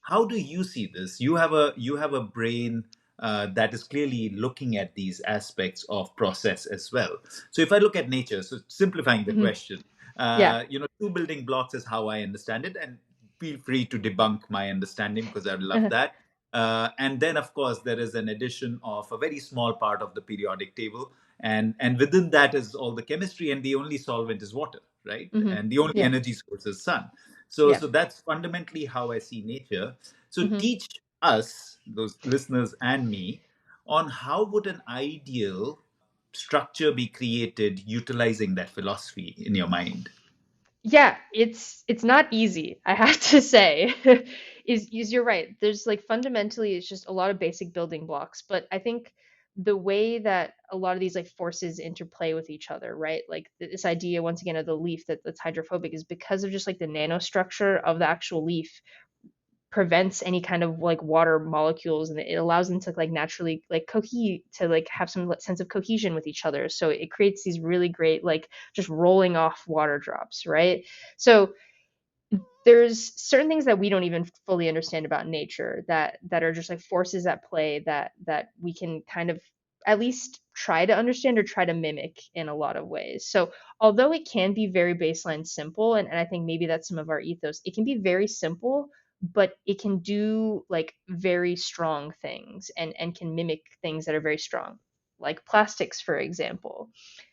How do you see this? You have a brain that is clearly looking at these aspects of process as well. So if I look at nature, so simplifying the Hmm. question, Yeah. two building blocks is how I understand it, and feel free to debunk my understanding because I would love Hmm. that. And then, of course, there is an addition of a very small part of the periodic table, and within that is all the chemistry, and the only solvent is water, right? And the only Yeah. energy source is sun. So, Yeah. so that's fundamentally how I see nature. So, Hmm. teach us, those listeners and me, on how would an ideal structure be created utilizing that philosophy in your mind? Yeah, it's not easy, I have to say. Is you're right. There's like fundamentally it's just a lot of basic building blocks, but I think the way that a lot of these like forces interplay with each other, right? Like this idea once again of the leaf that's hydrophobic is because of just like the nanostructure of the actual leaf prevents any kind of like water molecules, and it allows them to like naturally like cohere to like have some sense of cohesion with each other, so it creates these really great like just rolling off water drops, right? So there's certain things that we don't even fully understand about nature that are just like forces at play that we can kind of at least try to understand or try to mimic in a lot of ways. So although it can be very baseline simple, and I think maybe that's some of our ethos, it can be very simple, but it can do like very strong things and can mimic things that are very strong, like plastics, for example.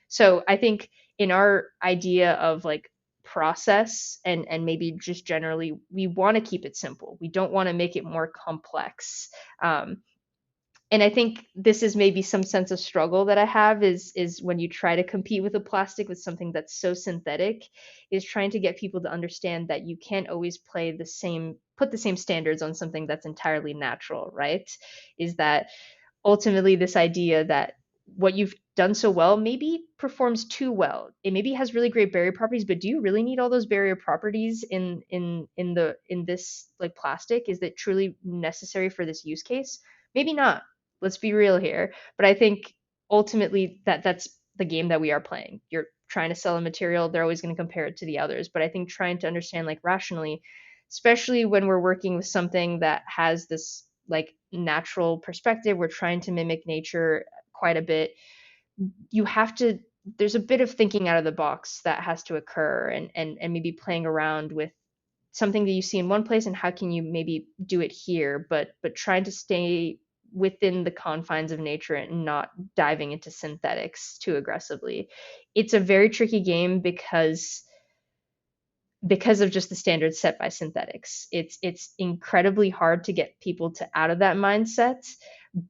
So I think in our idea of like process and maybe just generally we want to keep it simple, we don't want to make it more complex. And I think this is maybe some sense of struggle that I have is when you try to compete with a plastic with something that's so synthetic, is trying to get people to understand that you can't always put the same standards on something that's entirely natural, right? Is that ultimately this idea that what you've done so well maybe performs too well. It maybe has really great barrier properties, but do you really need all those barrier properties in this like plastic? Is that truly necessary for this use case? Maybe not. Let's be real here. But I think ultimately that's the game that we are playing. You're trying to sell a material, they're always going to compare it to the others. But I think trying to understand like rationally, especially when we're working with something that has this like natural perspective, we're trying to mimic nature quite a bit. You have to There's a bit of thinking out of the box that has to occur, and maybe playing around with something that you see in one place and how can you maybe do it here, but trying to stay within the confines of nature and not diving into synthetics too aggressively. It's a very tricky game because of just the standards set by synthetics. It's incredibly hard to get people to out of that mindset,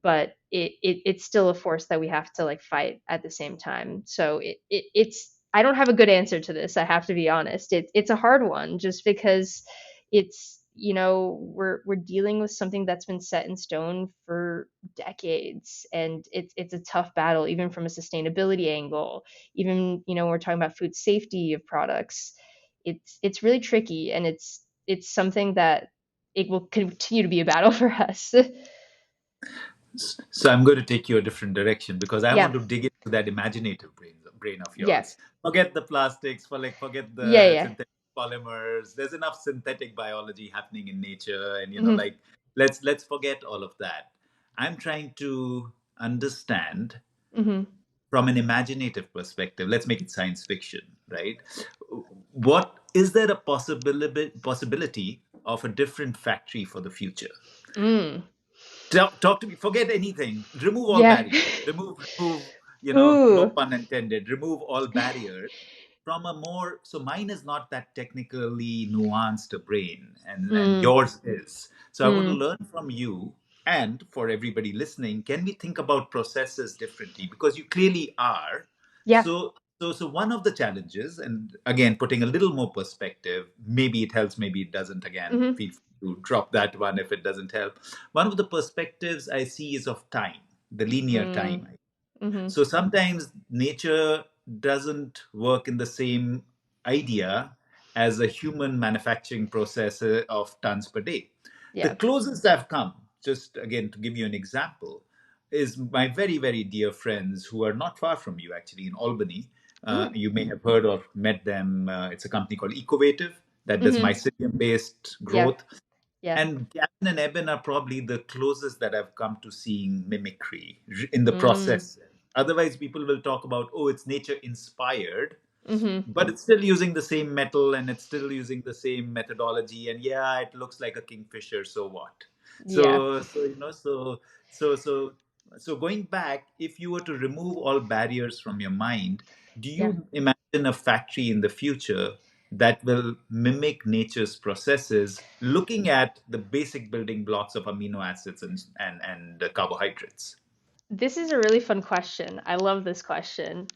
but it's still a force that we have to like fight at the same time. So it's I don't have a good answer to this. I have to be honest. It's a hard one just because it's we're dealing with something that's been set in stone for decades, and it's a tough battle even from a sustainability angle. Even we're talking about food safety of products. It's really tricky, and it's something that it will continue to be a battle for us. So I'm going to take you a different direction because I want Yeah. to dig into that imaginative brain of Yeah. yours. Forget the plastics, forget Yeah. the Yeah. synthetic polymers. There's enough synthetic biology happening in nature, and Hmm. like let's forget all of that. I'm trying to understand Mm-hmm. from an imaginative perspective. Let's make it science fiction, right? What is there a possibility of a different factory for the future? Mm. Talk to me. Forget anything. Remove all Yeah. barriers. Remove. No Ooh. pun intended. Remove all barriers from a more. So mine is not that technically nuanced a brain, and Mm. yours is. So I want to Mm. learn from you, and for everybody listening, can we think about processes differently? Because you clearly are. Yeah. So one of the challenges, and again, putting a little more perspective, maybe it helps, maybe it doesn't. Again, Mm-hmm. feel free to drop that one if it doesn't help. One of the perspectives I see is of time, the linear Mm. time. Mm-hmm. So sometimes nature doesn't work in the same idea as a human manufacturing process of tons per day. The Yeah. closest I've come, just again to give you an example, is my very, very dear friends who are not far from you, actually, in Albany. Mm. You may have heard or met them. It's a company called Ecovative that does Mm-hmm. mycelium based Yeah. growth. Yeah. And Gavin and Eben are probably the closest that I've come to seeing mimicry in the Mm. process. Otherwise, people will talk about, oh, it's nature inspired, Mm-hmm. but it's still using the same metal and it's still using the same methodology. And yeah, it looks like a kingfisher, so what? Yeah. So so so going back, if you were to remove all barriers from your mind, do Yeah. you imagine a factory in the future that will mimic nature's processes, looking at the basic building blocks of amino acids and carbohydrates? This is a really fun question. I love this question.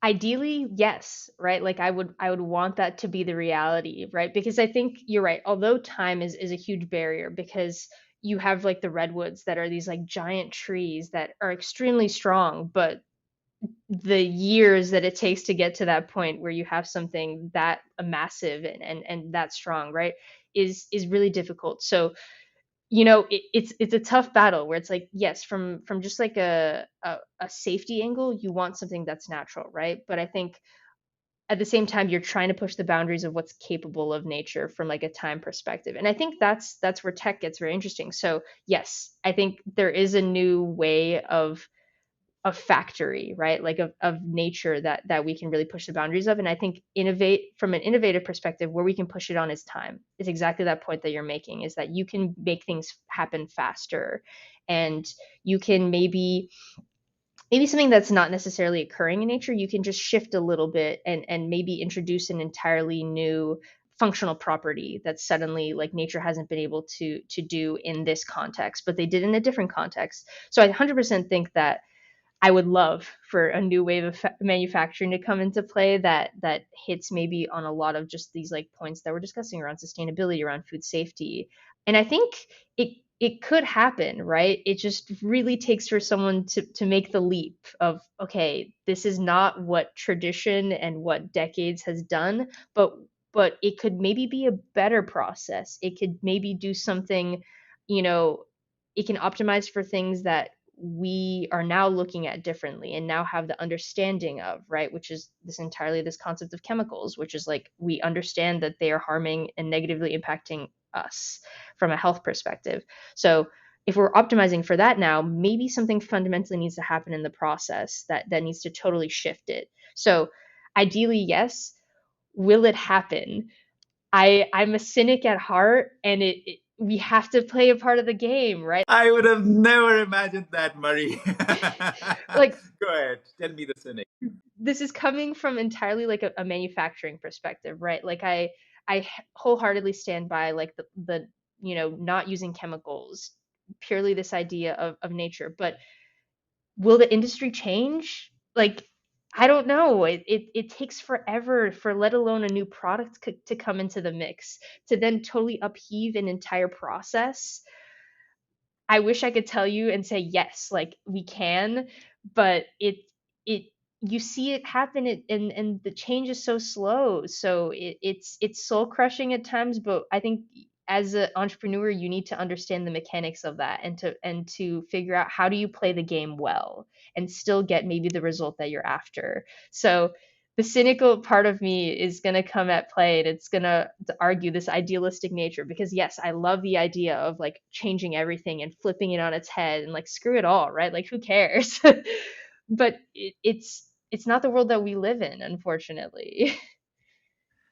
Ideally, yes, right? Like I would want that to be the reality, right? Because I think you're right. Although time is a huge barrier because you have like the redwoods that are these like giant trees that are extremely strong, but the years that it takes to get to that point where you have something that massive and that strong, right? Is really difficult. So it's a tough battle where it's like yes from just like a safety angle you want something that's natural, right? But I think at the same time you're trying to push the boundaries of what's capable of nature from like a time perspective, and I think that's where tech gets very interesting. So yes, I think there is a new way of factory, right? Like of nature that we can really push the boundaries of. And I think innovate from an innovative perspective, where we can push it on is time. Is exactly that point that you're making, is that you can make things happen faster, and you can maybe something that's not necessarily occurring in nature, you can just shift a little bit and maybe introduce an entirely new functional property that suddenly like nature hasn't been able to do in this context, but they did in a different context. So I 100% think that I would love for a new wave of manufacturing to come into play that hits maybe on a lot of just these like points that we're discussing around sustainability, around food safety. And I think it could happen, right? It just really takes for someone to make the leap of, okay, this is not what tradition and what decades has done, but it could maybe be a better process. It could maybe do something, you know, it can optimize for things that we are now looking at differently and now have the understanding of, right? Which is this concept of chemicals, which is like we understand that they are harming and negatively impacting us from a health perspective. So if we're optimizing for that now, maybe something fundamentally needs to happen in the process that needs to totally shift it. So ideally, yes. Will it happen? I'm a cynic at heart, and we have to play a part of the game, right? I would have never imagined that, Murray. Like Go ahead, tell me the cynic. this is coming from entirely like a manufacturing perspective, right? Like I wholeheartedly stand by like the not using chemicals, purely this idea of nature. But will the industry change? Like I don't know. It takes forever for let alone a new product to come into the mix to then totally upheave an entire process. I wish I could tell you and say yes, like we can, but it you see it happen, and the change is so slow. So it's soul crushing at times, but I think as an entrepreneur you need to understand the mechanics of that and to figure out how do you play the game well and still get maybe the result that you're after. So the cynical part of me is going to come at play, and it's going to argue this idealistic nature, because yes, I love the idea of like changing everything and flipping it on its head and like screw it all, right? Like who cares? But it's not the world that we live in, unfortunately.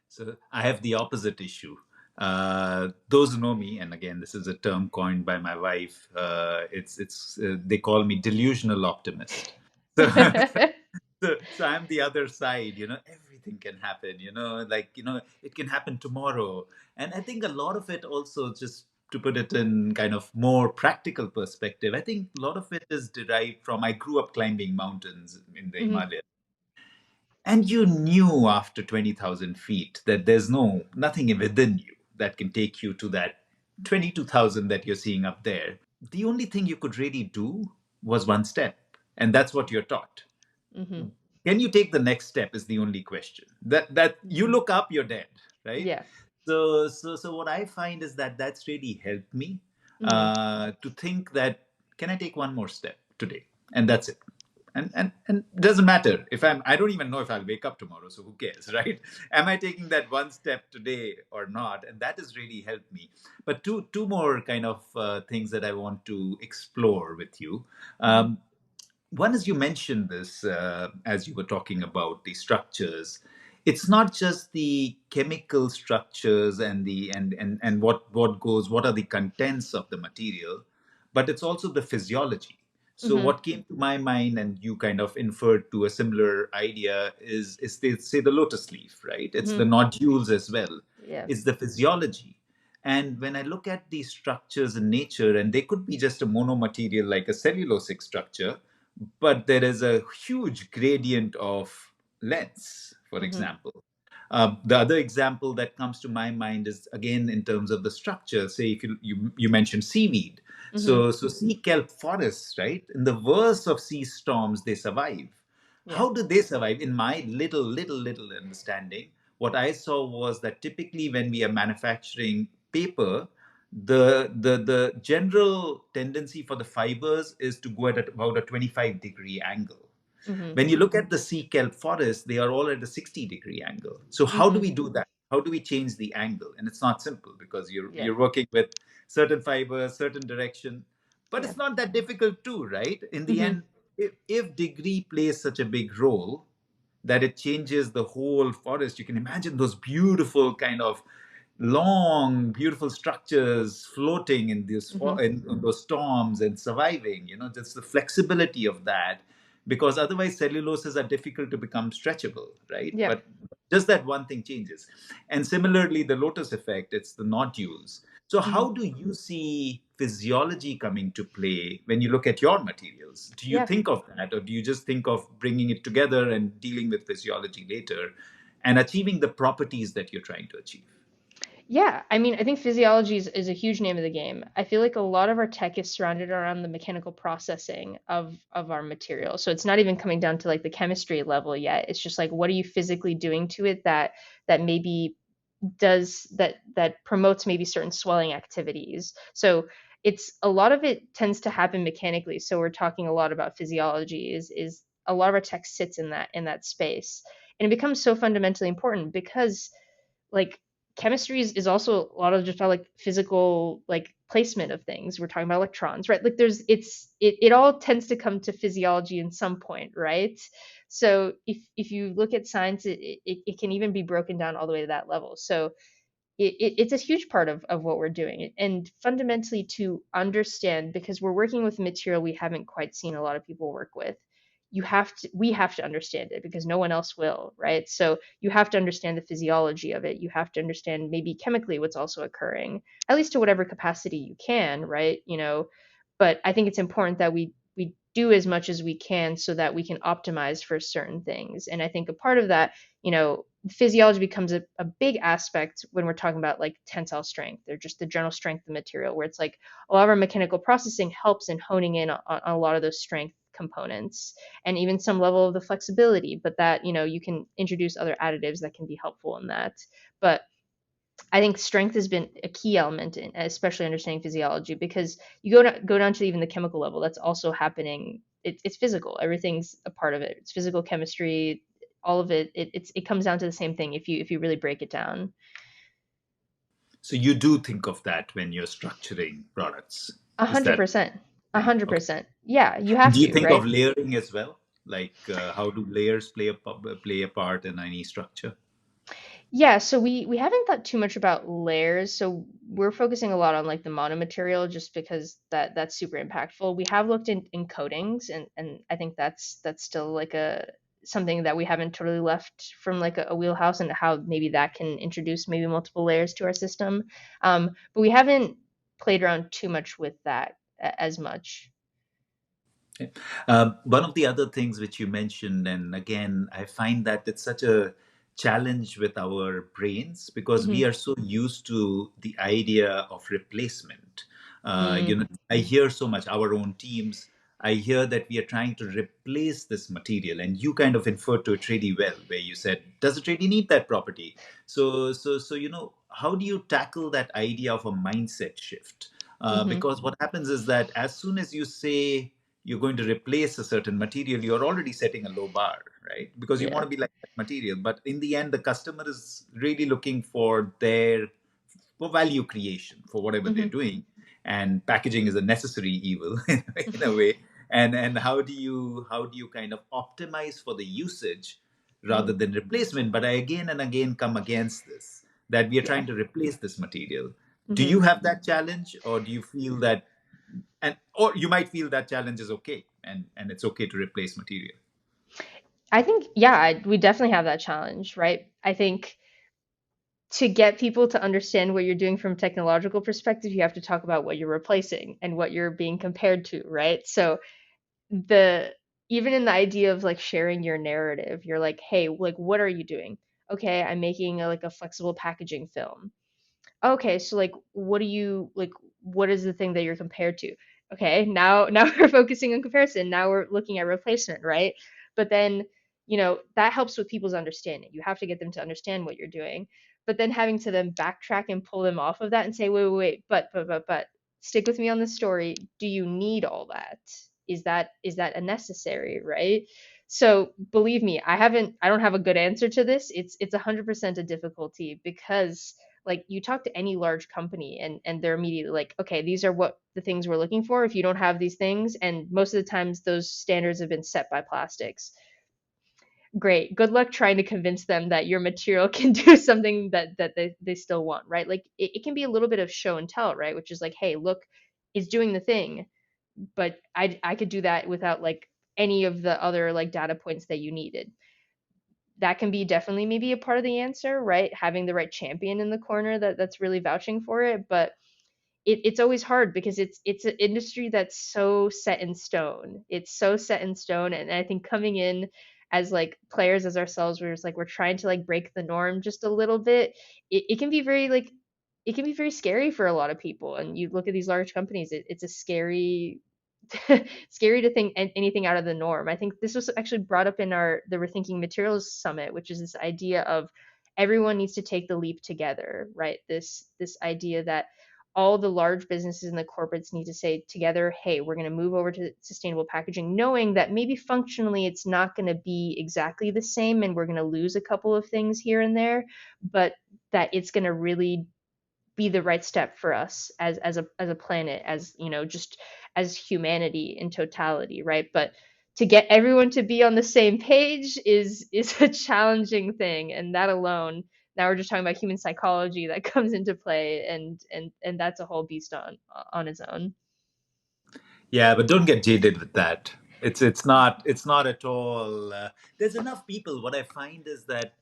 So I have the opposite issue. Those who know me, and again, this is a term coined by my wife. It's they call me delusional optimist. So, so I'm the other side. Everything can happen. It can happen tomorrow, and I think a lot of it also, just to put it in kind of more practical perspective, I think a lot of it is derived from I grew up climbing mountains in the Hmm. Himalayas. And you knew after 20,000 feet that there's nothing within you that can take you to that 22,000 that you're seeing up there. The only thing you could really do was one step. And that's what you're taught. Hmm. Can you take the next step is the only question. That you look up, you're dead, right? Yeah. So what I find is that that's really helped me Hmm. to think that, can I take one more step today? And that's it. And it doesn't matter if I don't even know if I'll wake up tomorrow, so who cares, right? Am I taking that one step today or not? And that has really helped me. But two more kind of things that I want to explore with you. Hmm. um, One is, you mentioned this as you were talking about the structures. It's not just the chemical structures and what are the contents of the material, but it's also the physiology. So Hmm. what came to my mind, and you kind of inferred to a similar idea, is they say the lotus leaf, right? It's Hmm. the nodules as well. Yeah. It's the physiology. And when I look at these structures in nature, and they could be just a monomaterial like a cellulosic structure, but there is a huge gradient of lengths, for Hmm. example. The other example that comes to my mind is, again, in terms of the structure. Say, if you mentioned seaweed. Hmm. So sea kelp forests, right? In the worst of sea storms, they survive. Yeah. How do they survive? In my little understanding, what I saw was that typically when we are manufacturing paper, the general tendency for the fibers is to go at about a 25-degree angle. Hmm. When you look at the sea kelp forest, they are all at a 60-degree angle. So how do Hmm. we do that? How do we change the angle? And it's not simple, because you're Yeah. you're working with certain fibers, certain direction, but Yeah. it's not that difficult too, right? In the Hmm. end, if degree plays such a big role that it changes the whole forest, you can imagine those beautiful kind of long, beautiful structures floating in Hmm. in those storms and surviving. Just the flexibility of that, because otherwise celluloses are difficult to become stretchable, right? Yeah. But just that one thing changes. And similarly, the lotus effect, it's the nodules. So Hmm. how do you see physiology coming to play when you look at your materials? Do you Yeah. think of that, or do you just think of bringing it together and dealing with physiology later and achieving the properties that you're trying to achieve? Yeah, I mean, I think physiology is a huge name of the game. I feel like a lot of our tech is surrounded around the mechanical processing of our material. So it's not even coming down to like the chemistry level yet. It's just like what are you physically doing to it that maybe that promotes maybe certain swelling activities. So it's a lot of it tends to happen mechanically. So we're talking a lot about physiology is a lot of our tech sits in that space. And it becomes so fundamentally important because like chemistry is also a lot of just about like physical like placement of things. We're talking about electrons, right? Like it all tends to come to physiology in some point, right? So if you look at science, it can even be broken down all the way to that level. So it's a huge part of what we're doing, and fundamentally to understand, because we're working with material we haven't quite seen a lot of people work with. We have to understand it because no one else will, right? So you have to understand the physiology of it. You have to understand maybe chemically what's also occurring, at least to whatever capacity you can, right? But I think it's important that we do as much as we can so that we can optimize for certain things. And I think a part of that, physiology becomes a big aspect when we're talking about like tensile strength or just the general strength of the material, where it's like a lot of our mechanical processing helps in honing in on a lot of those strength components and even some level of the flexibility, but that you can introduce other additives that can be helpful in that. But I think strength has been a key element in especially understanding physiology, because you go down to even the chemical level. That's also happening. It's physical. Everything's a part of it. It's physical chemistry. all of it comes down to the same thing if you really break it down. So you do think of that when you're structuring products. A Is hundred that percent. A thing? hundred Okay. percent. Yeah, you And have do you to, think of right? layering as well? Like how do layers play a part in any structure? Yeah, so we haven't thought too much about layers. So we're focusing a lot on like the monomaterial just because that's super impactful. We have looked in coatings and I think that's still like a something that we haven't totally left from like a wheelhouse and how maybe that can introduce maybe multiple layers to our system. But we haven't played around too much with that as much. Yeah. One of the other things which you mentioned, and again, I find that it's such a challenge with our brains because we Hmm. are so used to the idea of replacement. Mm, I hear so much, our own teams, I hear that we are trying to replace this material, and you kind of inferred to it really well, where you said, does it really need that property? So, how do you tackle that idea of a mindset shift? hmm. Because what happens is that as soon as you say, you're going to replace a certain material, you're already setting a low bar, right? Because you want Yeah. to be like that material. But in the end, the customer is really looking for their for value creation for whatever they're Hmm. doing. And packaging is a necessary evil in a way. And how do you kind of optimize for the usage rather Mm, than replacement? But I again and again come against this that we are yeah. trying to replace this material. Do Hmm. you have that challenge, or do you feel that and or you might feel that challenge is okay and it's okay to replace material? I think, yeah, we definitely have that challenge, right? I think to get people to understand what you're doing from a technological perspective, you have to talk about what you're replacing and what you're being compared to, right? So the even in the idea of like sharing your narrative, you're like, hey, like what are you doing? Okay, I'm making like a flexible packaging film. Okay, so like what do you like what is the thing that you're compared to? Okay, now we're focusing on comparison. Now we're looking at replacement, right? But then, that helps with people's understanding. You have to get them to understand what you're doing. But then having to then backtrack and pull them off of that and say, wait, but stick with me on the story. Do you need all that? Is that a necessary, right? So believe me, I don't have a good answer to this. It's 100% a difficulty because like you talk to any large company and they're immediately like, okay, these are what the things we're looking for. If you don't have these things, and most of the times those standards have been set by plastics, great, good luck trying to convince them that your material can do something that they still want, right? Like it can be a little bit of show and tell, right? Which is like, hey, look, it's doing the thing, but I could do that without like any of the other like data points that you needed. That can be definitely maybe a part of the answer, right? Having the right champion in the corner that's really vouching for it. But it's always hard because it's an industry that's so set in stone. It's so set in stone. And I think coming in as like players as ourselves, we're just like we're trying to like break the norm just a little bit. It can be very like it can be very scary for a lot of people. And you look at these large companies, it's a scary scary to think anything out of the norm. I think this was actually brought up in the Rethinking Materials Summit, which is this idea of everyone needs to take the leap together, right? This idea that all the large businesses and the corporates need to say together, hey, we're going to move over to sustainable packaging, knowing that maybe functionally it's not going to be exactly the same and we're going to lose a couple of things here and there, but that it's going to really be the right step for us as a planet, as just as humanity in totality, right? But to get everyone to be on the same page is a challenging thing, and that alone, now we're just talking about human psychology that comes into play, and that's a whole beast on its own. Yeah, but don't get jaded with that. It's not at all there's enough people. What I find is that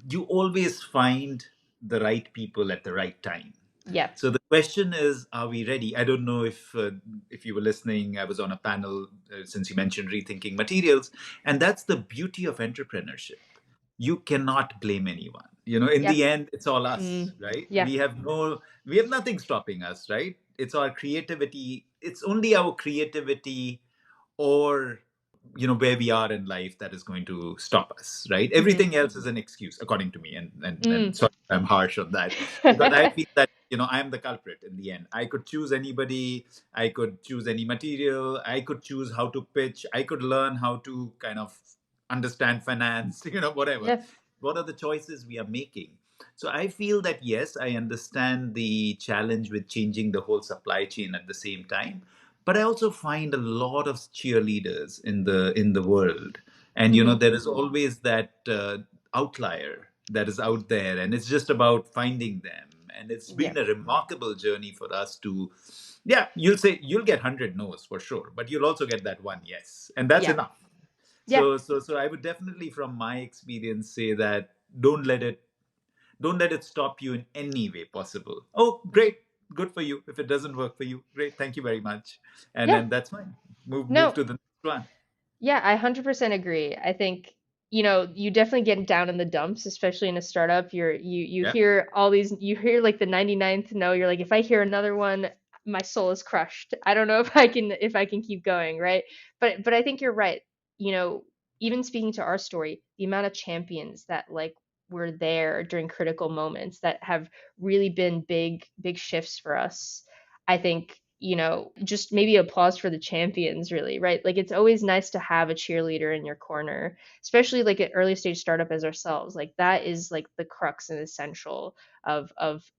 you always find the right people at the right time. Yeah. So the question is, are we ready? I don't know if you were listening. I was on a panel since you mentioned rethinking materials, and that's the beauty of entrepreneurship. You cannot blame anyone. In Yeah. the end, it's all us, Mm, right? yeah. We have nothing stopping us, right? It's our creativity. It's only our creativity, or where we are in life, that is going to stop us, right? Hmm. Everything else is an excuse, according to me. And Mm. sorry, I'm harsh on that, because I feel that I'm the culprit in the end. I could choose anybody, I could choose any material, I could choose how to pitch, I could learn how to kind of understand finance, whatever. Yeah. What are the choices we are making? So I feel that yes, I understand the challenge with changing the whole supply chain at the same time, but I also find a lot of cheerleaders in the world, and Hmm. there is always that outlier that is out there, and it's just about finding them. And it's Yeah. been a remarkable journey for us to, yeah, you'll say you'll get 100 no's for sure, but you'll also get that one yes, and that's Yeah. enough. Yeah. So I would definitely, from my experience, say that don't let it stop you in any way possible. Oh, great, good for you. If it doesn't work for you, great, thank you very much, and Yeah. then that's fine. Move No. to the next one. Yeah, I 100% agree. I think, you definitely get down in the dumps, especially in a startup. You Yeah. hear all these, you hear like the 99th no, you're like, if I hear another one, my soul is crushed. I don't know if I can keep going, right? But I think you're right. You know, Even speaking to our story, the amount of champions that like were there during critical moments that have really been big shifts for us. I think, just maybe applause for the champions, really, right? Like it's always nice to have a cheerleader in your corner, especially like an early stage startup as ourselves. Like that is like the crux and essential of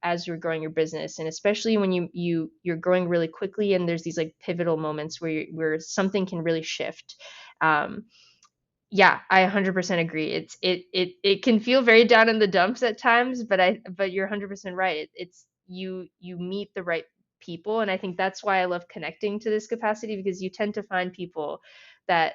as you're growing your business, and especially when you're growing really quickly and there's these like pivotal moments where something can really shift. Um, yeah, I 100% agree. It can feel very down in the dumps at times, but you're 100% right. It's you meet the right people, and I think that's why I love connecting to this capacity, because you tend to find people that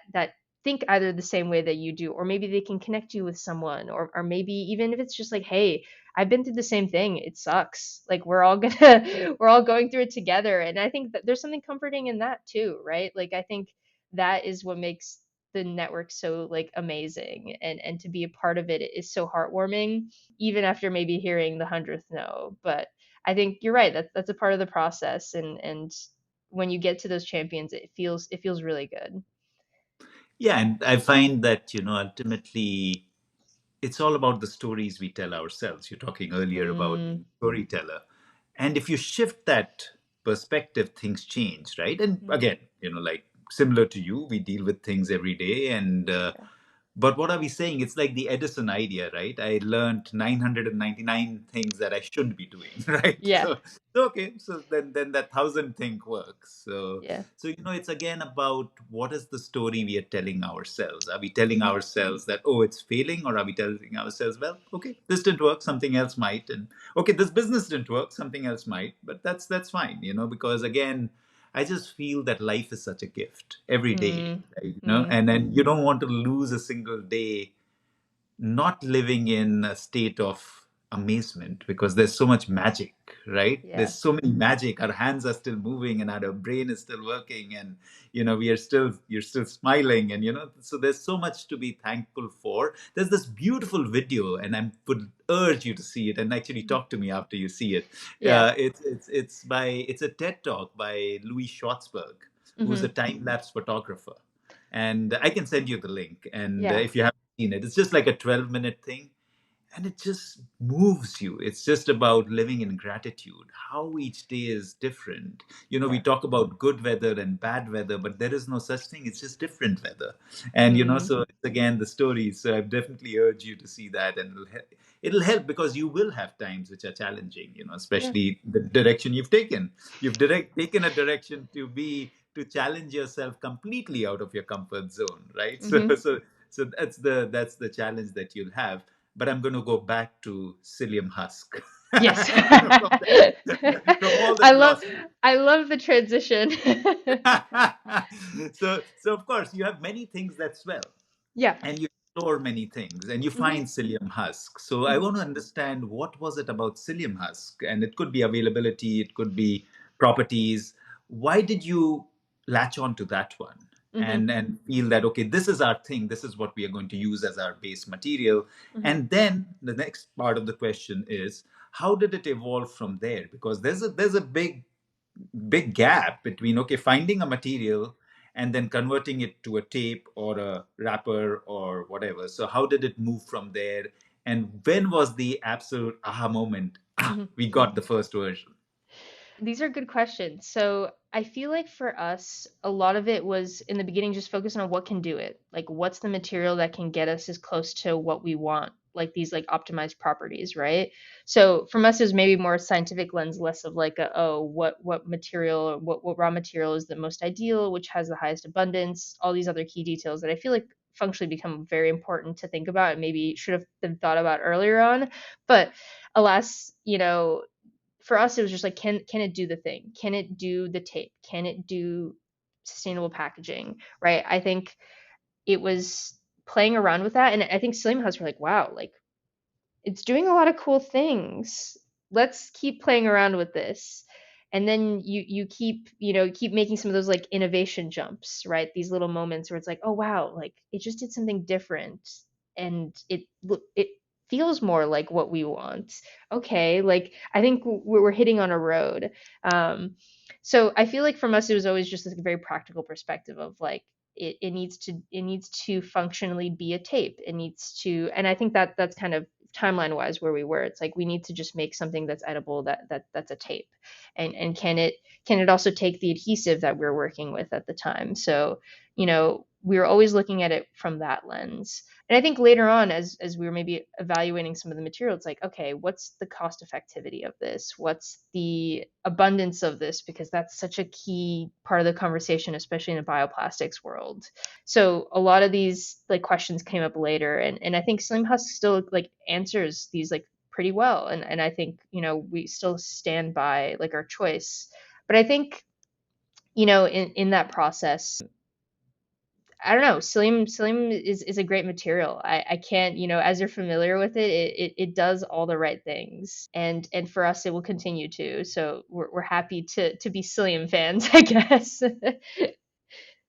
think either the same way that you do, or maybe they can connect you with someone, or maybe even if it's just like, hey, I've been through the same thing. It sucks. Like we're all gonna we're all going through it together, and I think that there's something comforting in that too, right? Like I think that is what makes the network so like amazing, and to be a part of it is so heartwarming, even after maybe hearing the 100th no. But I think you're right, that's a part of the process, and when you get to those champions, it feels really good. Yeah, and I find that ultimately it's all about the stories we tell ourselves. You're talking earlier about Mm, being a storyteller. And if you shift that perspective, things change, right? And mhm. again, like similar to you, we deal with things every day. And Yeah. but what are we saying? It's like the Edison idea, right? I learned 999 things that I shouldn't be doing, right? Yeah. So okay, so then that thousand thing works. Yeah. So it's again about what is the story we are telling ourselves. Are we telling Mhm. ourselves that, oh, it's failing, or are we telling ourselves, well, okay, this didn't work, something else might, and okay, this business didn't work, something else might, but that's fine, because again, I just feel that life is such a gift every day, Mm, right? mm, And then you don't want to lose a single day not living in a state of amazement, because there's so much magic, right? yeah. There's so many magic. Our hands are still moving and our brain is still working, and you're still smiling, and so there's so much to be thankful for. There's this beautiful video, and I would urge you to see it and actually Mhm. talk to me after you see it. Yeah. It's a TED talk by Louis Schwartzberg, who's a Hmm. time lapse photographer, and I can send you the link. And Yeah. if you haven't seen it, it's just like a 12-minute thing, and it just moves you. It's just about living in gratitude, how each day is different. We Yeah. talk about good weather and bad weather, but there is no such thing. It's just different weather. And Mm, so it's again the stories. So I definitely urge you to see that, and it'll help, because you will have times which are challenging, yeah. especially the direction you've taken. You've taken a direction to challenge yourself completely out of your comfort zone, right? So Hmm. so that's the challenge that you'll have. But I'm going to go back to psyllium husk. Yes. From from all the I love philosophy. I love the transition. So of course you have many things that swell, Yeah. and you explore many things, and you Hmm. find psyllium husk. So I Hmm. want to understand, what was it about psyllium husk? And it could be availability, it could be properties. Why did you latch on to that one, Hmm. and feel that, okay, this is our thing, this is what we are going to use as our base material? Hmm. And then the next part of the question is, how did it evolve from there? Because there's a big gap between, okay, finding a material and then converting it to a tape or a wrapper or whatever. So how did it move from there? And when was the absolute aha moment? Hmm. We got the first version. These are good questions. So I feel like for us, a lot of it was in the beginning just focusing on what can do it. Like what's the material that can get us as close to what we want, like these like optimized properties, right? So from us, it was maybe more scientific lens, less of like a, oh, what material, what raw material is the most ideal, which has the highest abundance, all these other key details that I feel like functionally become very important to think about and maybe should have been thought about earlier on. But alas, for us it was just like can it do the thing, can it do the tape, can it do sustainable packaging, right? I think it was playing around with that, and I think Slim House were like, wow, like it's doing a lot of cool things. Let's keep playing around with this. And then you keep, keep making some of those like innovation jumps, right? These little moments where it's like, oh wow, like it just did something different and it feels more like what we want. Okay, like I think we're hitting on a road. Um, so I feel like from us it was always just like a very practical perspective of like it needs to functionally be a tape. It needs to, and I think that that's kind of timeline wise where we were. It's like we need to just make something that's edible, that's a tape, and can it also take the adhesive that we're working with at the time. So we were always looking at it from that lens. And I think later on, as we were maybe evaluating some of the material, it's like, okay, what's the cost effectivity of this, what's the abundance of this, because that's such a key part of the conversation, especially in a bioplastics world. So a lot of these like questions came up later, and I think Slim Husk still like answers these like pretty well, and I think we still stand by like our choice. But I think in that process, I don't know, Slim is a great material. I can't, as you're familiar with it, it does all the right things, and for us it will continue to. So we're happy to be Slim fans, I guess.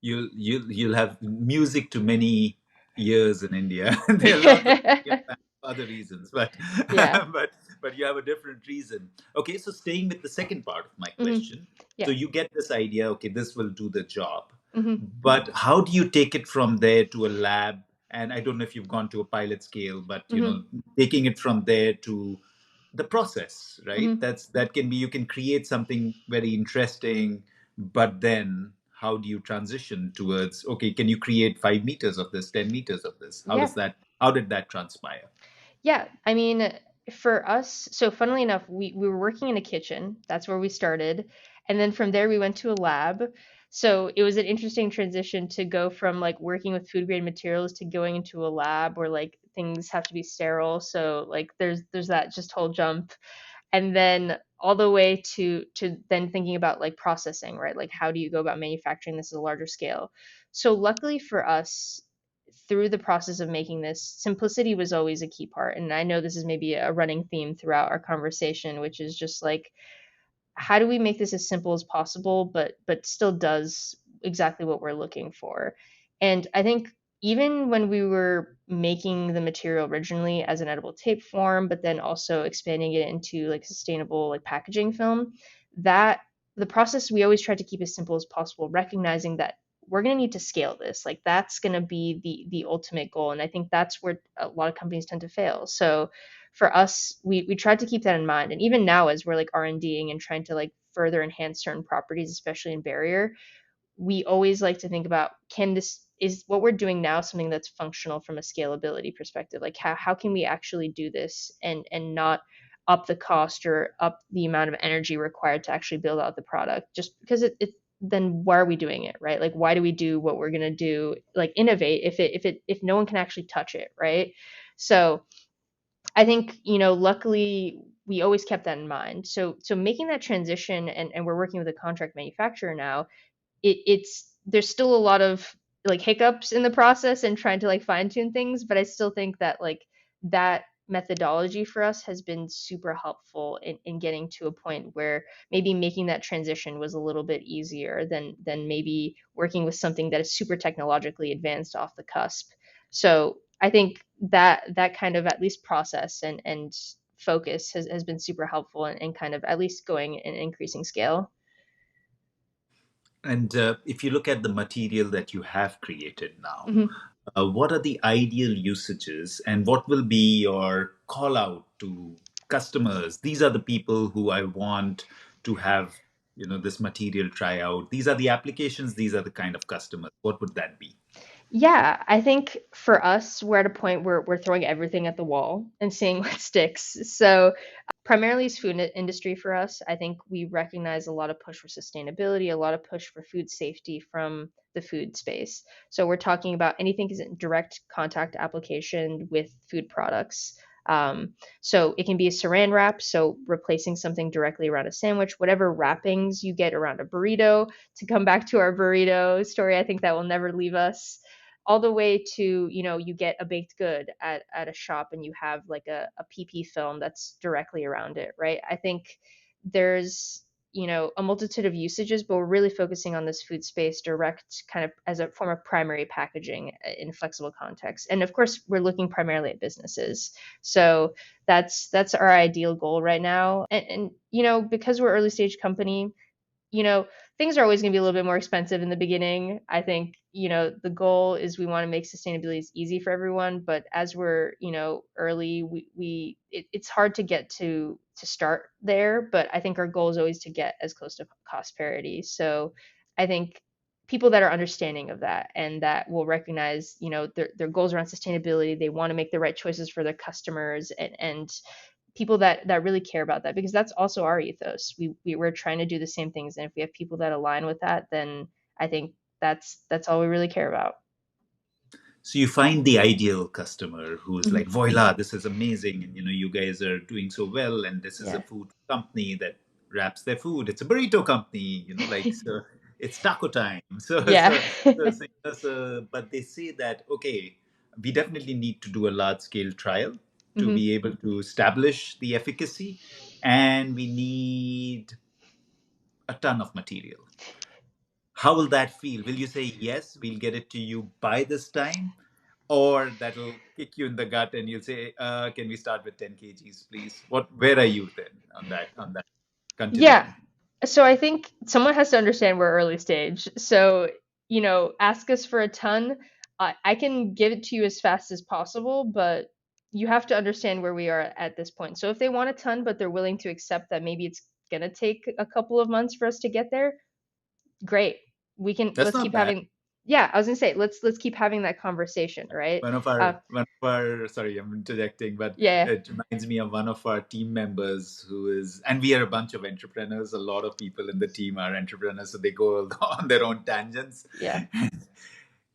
You'll have music to many years in India. There are lots of Indian fans for other reasons, but Yeah. but but you have a different reason. Okay, so staying with the second part of my Hmm. question, so Yeah. you get this idea. Okay, this will do the job, Hmm. but how do you take it from there to a lab? And I don't know if you've gone to a pilot scale, but Hmm. taking it from there to the process, right? Hmm. That can be, you can create something very interesting, but then how do you transition towards, okay, can you create 5 meters of this, 10 meters of this? Yeah. How did that transpire? Yeah, I mean, for us, so funnily enough, we were working in a kitchen. That's where we started. And then from there, we went to a lab. So it was an interesting transition to go from like working with food grade materials to going into a lab where like things have to be sterile. So like there's that just whole jump. And then all the way to then thinking about like processing, right? Like how do you go about manufacturing this at a larger scale? So luckily for us, through the process of making this, simplicity was always a key part. And I know this is maybe a running theme throughout our conversation, which is just like, how do we make this as simple as possible, but still does exactly what we're looking for? And I think even when we were making the material originally as an edible tape form, but then also expanding it into like sustainable like packaging film, that the process we always tried to keep as simple as possible, recognizing that we're going to need to scale this. Like that's going to be the ultimate goal, and I think that's where a lot of companies tend to fail. So for us, we tried to keep that in mind. And even now, as we're like R&Ding and trying to like further enhance certain properties, especially in barrier, we always like to think about, can this, is what we're doing now something that's functional from a scalability perspective? Like how can we actually do this and not up the cost or up the amount of energy required to actually build out the product, just because then why are we doing it, right? Like why do we do what we're going to do, like innovate, if no one can actually touch it, right? So I think, luckily we always kept that in mind. So making that transition, and we're working with a contract manufacturer now, it's there's still a lot of like hiccups in the process and trying to like fine tune things, but I still think that like that methodology for us has been super helpful in getting to a point where maybe making that transition was a little bit easier than maybe working with something that is super technologically advanced off the cusp. So I think that kind of at least process and focus has been super helpful and kind of at least going and increasing scale. And if you look at the material that you have created now, Mhm. what are the ideal usages and what will be your call out to customers? These are the people who I want to have this material tryout? These are the applications, these are the kind of customers. What would that be? Yeah, I think for us, we're at a point where we're throwing everything at the wall and seeing what sticks. So, primarily it's food industry for us. I think we recognize a lot of push for sustainability, a lot of push for food safety from the food space. So, we're talking about anything is in direct contact application with food products. So it can be a saran wrap, so replacing something directly around a sandwich, whatever wrappings you get around a burrito. To come back to our burrito story, I think that will never leave us, all the way to, you get a baked good at a shop and you have like a PP film that's directly around it, right? I think there's, a multitude of usages, but we're really focusing on this food space direct kind of as a form of primary packaging in flexible context. And of course, we're looking primarily at businesses. So that's our ideal goal right now. And because we're early stage company, you know, things are always going to be a little bit more expensive in the beginning. I think, the goal is we want to make sustainability as easy for everyone, but as we're, early, it's hard to get to start there, but I think our goal is always to get as close to cost parity. So I think people that are understanding of that and that will recognize, their goals around sustainability, they want to make the right choices for their customers, and people that really care about that, because that's also our ethos. We're trying to do the same things, and if we have people that align with that, then I think that's all we really care about. So you find the ideal customer who's like, Mhm. voila, this is amazing. And you guys are doing so well. And this is a Yeah. food company that wraps their food. It's a burrito company, like, so it's taco time. So, Yeah. but they say that, okay, we definitely need to do a large scale trial to Hmm. be able to establish the efficacy. And we need a ton of material. How will that feel? Will you say, yes, we'll get it to you by this time? Or that'll kick you in the gut and you'll say, can we start with 10 kgs, please? Where are you then on that Yeah. continuum? So I think someone has to understand we're early stage. So, ask us for a ton. I can give it to you as fast as possible, but you have to understand where we are at this point. So if they want a ton, but they're willing to accept that maybe it's gonna take a couple of months for us to get there, great. That's Let's not keep bad. having, yeah, I was gonna say, let's keep having that conversation, right? One of our sorry, I'm interjecting, but Yeah, it reminds me of one of our team members who is, and we are a bunch of entrepreneurs. A lot of people in the team are entrepreneurs, so they go on their own tangents. yeah.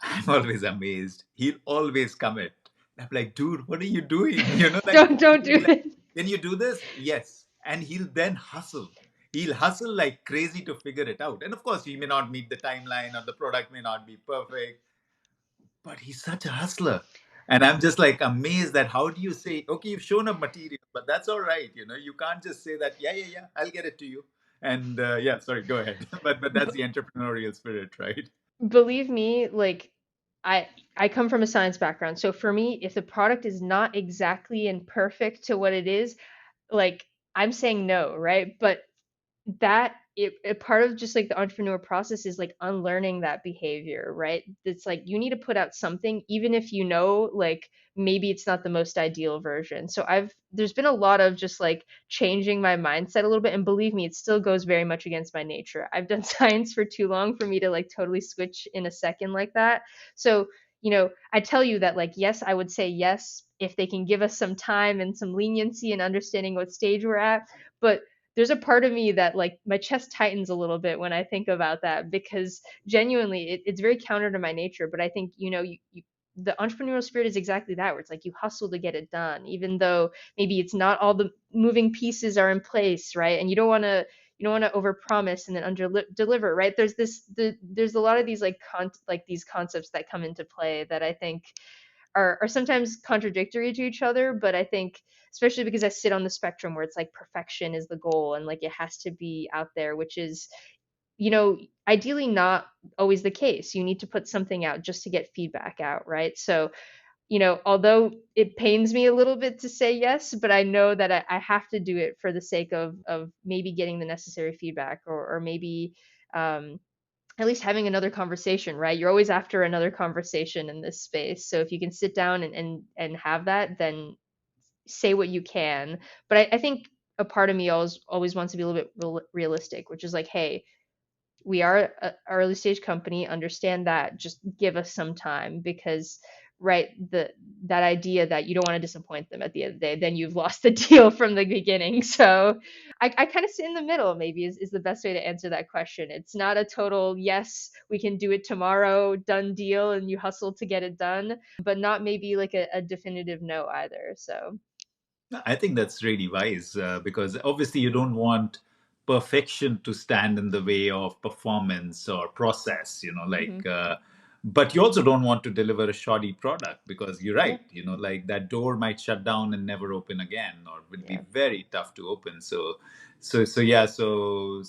I'm always amazed. He'll always commit. I'm like, dude, what are you doing? Like, Don't he'll be do like, it. can you do this? Yes. And he'll then hustle. He'll hustle like crazy to figure it out. And of course, he may not meet the timeline or the product may not be perfect, but he's such a hustler. And I'm just like amazed that how do you say, okay, you've shown up material, but that's all right. You can't just say that, yeah, yeah, yeah, I'll get it to you. And yeah, sorry, go ahead. But that's the entrepreneurial spirit, right? Believe me, like, I I come from a science background. So for me, if the product is not exactly and perfect to what it is, like, I'm saying no, right? But that a part of just like the entrepreneur process is like unlearning that behavior, right? It's like you need to put out something even if like maybe it's not the most ideal version. So I've there's been a lot of just like changing my mindset a little bit, and believe me, it still goes very much against my nature. I've done science for too long for me to like totally switch in a second like that. So I tell you that, like, yes, I would say yes if they can give us some time and some leniency and understanding what stage we're at, but there's a part of me that, like, my chest tightens a little bit when I think about that, because genuinely it's very counter to my nature. But I think, the entrepreneurial spirit is exactly that, where it's like you hustle to get it done, even though maybe it's not all the moving pieces are in place, right? And you don't want to overpromise and then under deliver, right? There's a lot of these like like these concepts that come into play that I think are sometimes contradictory to each other, but I think especially because I sit on the spectrum where it's like perfection is the goal and like it has to be out there, which is, ideally not always the case. You need to put something out just to get feedback out, right? So, although it pains me a little bit to say yes, but I know that I have to do it for the sake of maybe getting the necessary feedback, or maybe um, at least having another conversation, right? You're always after another conversation in this space. So if you can sit down and have that, then say what you can. But I think a part of me always wants to be a little bit realistic, which is like, hey, we are a early stage company, understand that, just give us some time, because right, that idea that you don't want to disappoint them at the end of the day, then you've lost the deal from the beginning. So I kind of sit in the middle, maybe is the best way to answer that question. It's not a total yes, we can do it tomorrow, done deal, and you hustle to get it done, but not maybe like a definitive no either. So I think that's really wise because obviously you don't want perfection to stand in the way of performance or process, mhm. but you also don't want to deliver a shoddy product because you're Yeah, right, like that door might shut down and never open again, or will be yeah. very tough to open. So yeah, so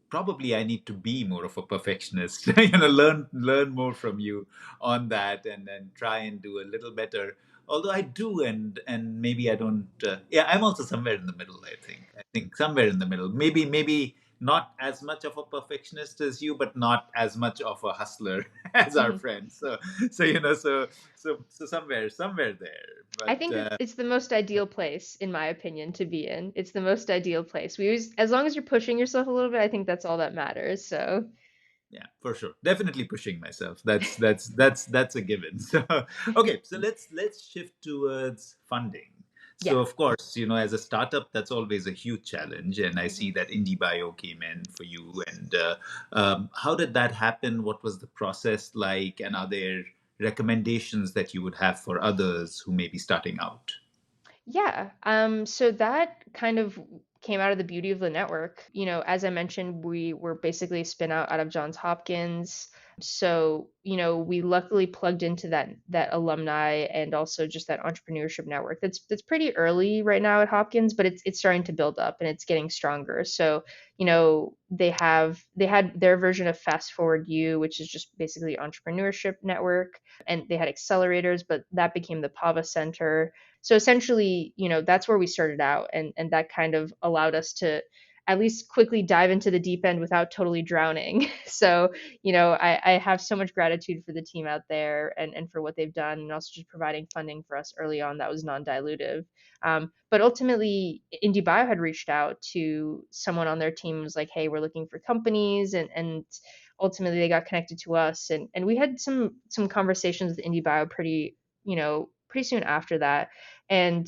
probably I need to be more of a perfectionist, learn more from you on that, and then try and do a little better, although I do, and maybe I don't. Yeah, I'm also somewhere in the middle. I think somewhere in the middle. Maybe not as much of a perfectionist as you, but not as much of a hustler as our Mhm. friends. So somewhere there. I But think it's the most ideal place, in my opinion, to be in. It's the most ideal place. We always, as long as you're pushing yourself a little bit, I think that's all that matters. So, yeah, for sure, definitely pushing myself. That's a given. So okay, so let's shift towards funding. yeah. So of course, as a startup, that's always a huge challenge, and I Mhm. see that IndieBio came in for you. And how did that happen? What was the process like? And are there recommendations that you would have for others who may be starting out? Yeah. So that kind of came out of the beauty of the network. As I mentioned, we were basically a spin out of Johns Hopkins. So, we luckily plugged into that alumni and also just that entrepreneurship network. That's pretty early right now at Hopkins, but it's starting to build up and it's getting stronger. So, they had their version of Fast Forward U, which is just basically entrepreneurship network, and they had accelerators, but that became the Pava Center. So essentially, that's where we started out, and that kind of allowed us to at least quickly dive into the deep end without totally drowning. So, I have so much gratitude for the team out there, and for what they've done, and also just providing funding for us early on that was non-dilutive. But ultimately, IndieBio had reached out to someone on their team, was like, hey, we're looking for companies, and ultimately they got connected to us, and we had some conversations with IndieBio pretty soon after that. And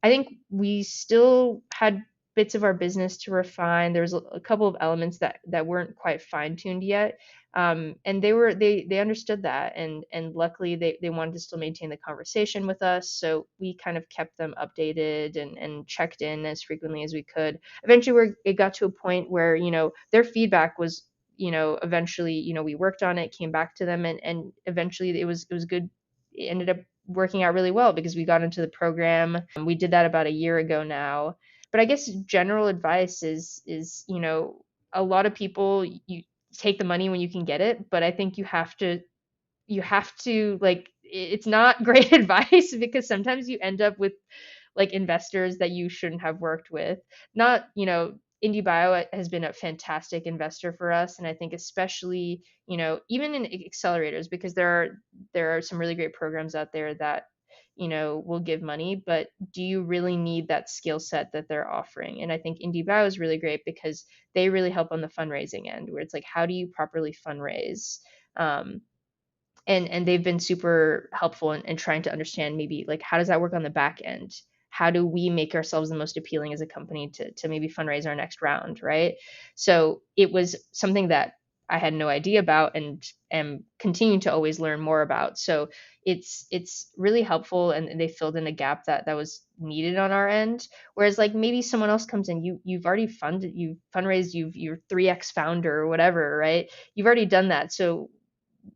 I think we still had bits of our business to refine. There was a couple of elements that weren't quite fine tuned yet. And they understood that, and luckily they wanted to still maintain the conversation with us. So we kind of kept them updated and checked in as frequently as we could. Eventually it got to a point where, their feedback was, eventually, we worked on it, came back to them, and eventually it was good. It ended up working out really well because we got into the program. We did that about a year ago now. But I guess general advice is, a lot of people, you take the money when you can get it, but I think you have to like, it's not great advice because sometimes you end up with like investors that you shouldn't have worked with. Not, IndieBio has been a fantastic investor for us, and I think especially, even in accelerators, because there are some really great programs out there that, will give money, but do you really need that skill set that they're offering? And I think IndieBio is really great because they really help on the fundraising end, where it's like, how do you properly fundraise? Um, and they've been super helpful in trying to understand, maybe like, how does that work on the back end? How do we make ourselves the most appealing as a company to maybe fundraise our next round, right? So it was something that I had no idea about and am continuing to always learn more about. So it's really helpful, and they filled in a gap that was needed on our end. Whereas like maybe someone else comes in, you've already funded, you've fundraised, you're 3x founder or whatever, right? You've already done that. So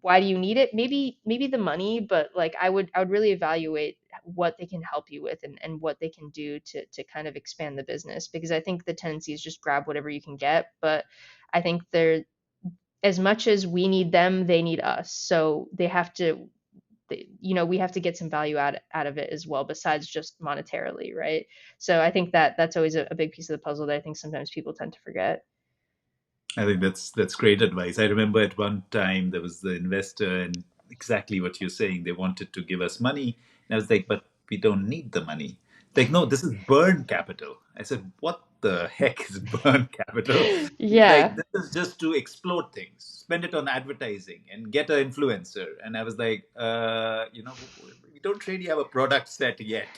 why do you need it? Maybe the money, but like I would really evaluate what they can help you with, and what they can do to kind of expand the business, because I think the tendency is just grab whatever you can get. But I think they're, as much as we need them, they need us. So they have to, we have to get some value out of it as well, besides just monetarily, right? So I think that's always a big piece of the puzzle that I think sometimes people tend to forget. I think that's great advice. I remember at one time there was the investor, and exactly what you're saying. They wanted to give us money, and I was like, "But we don't need the money." Like, no, this is burn capital. I said, "What the heck is burn capital? He's like, Yeah. this is just to explode things, spend it on advertising and get an influencer. And I was like, we don't really have a product set yet.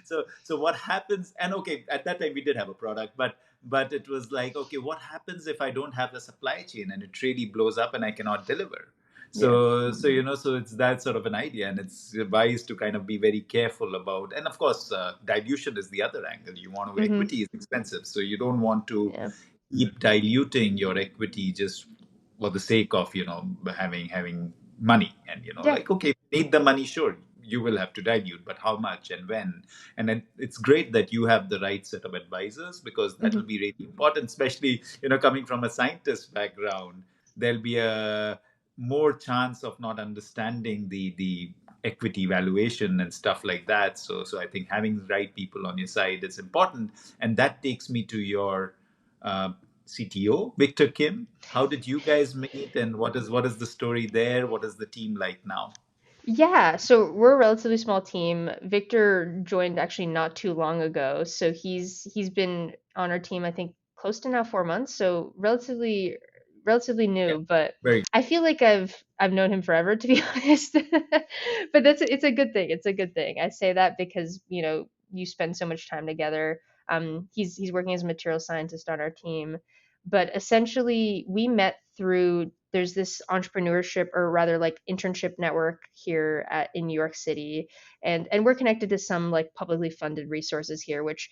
So what happens? And okay, at that time we did have a product, but it was like, okay, what happens if I don't have the supply chain and it really blows up and I cannot deliver? Yeah. So it's that sort of an idea, and it's wise to kind of be very careful about. And of course, dilution is the other angle. You want to Hmm. equity is expensive, so you don't want to Yeah. keep diluting your equity just for the sake of having money. And Yeah. like, okay, if you need the money, sure, you will have to dilute, but how much and when? And then it's great that you have the right set of advisors, because that will Hmm. be really important, especially coming from a scientist background. There'll be a more chance of not understanding the equity valuation and stuff like that. So I think having the right people on your side is important. And that takes me to your uh, CTO, Victor Kim. How did you guys meet, and what is the story there? What is the team like now? Yeah, so we're a relatively small team. Victor joined actually not too long ago, so he's been on our team I think close to now 4 months, so relatively Yeah, new. But very. I feel like I've known him forever, to be honest. But it's a good thing. It's a good thing. I say that because you spend so much time together. He's working as a material scientist on our team, but essentially we met through there's this entrepreneurship, or rather like internship network here in New York City, and we're connected to some like publicly funded resources here, which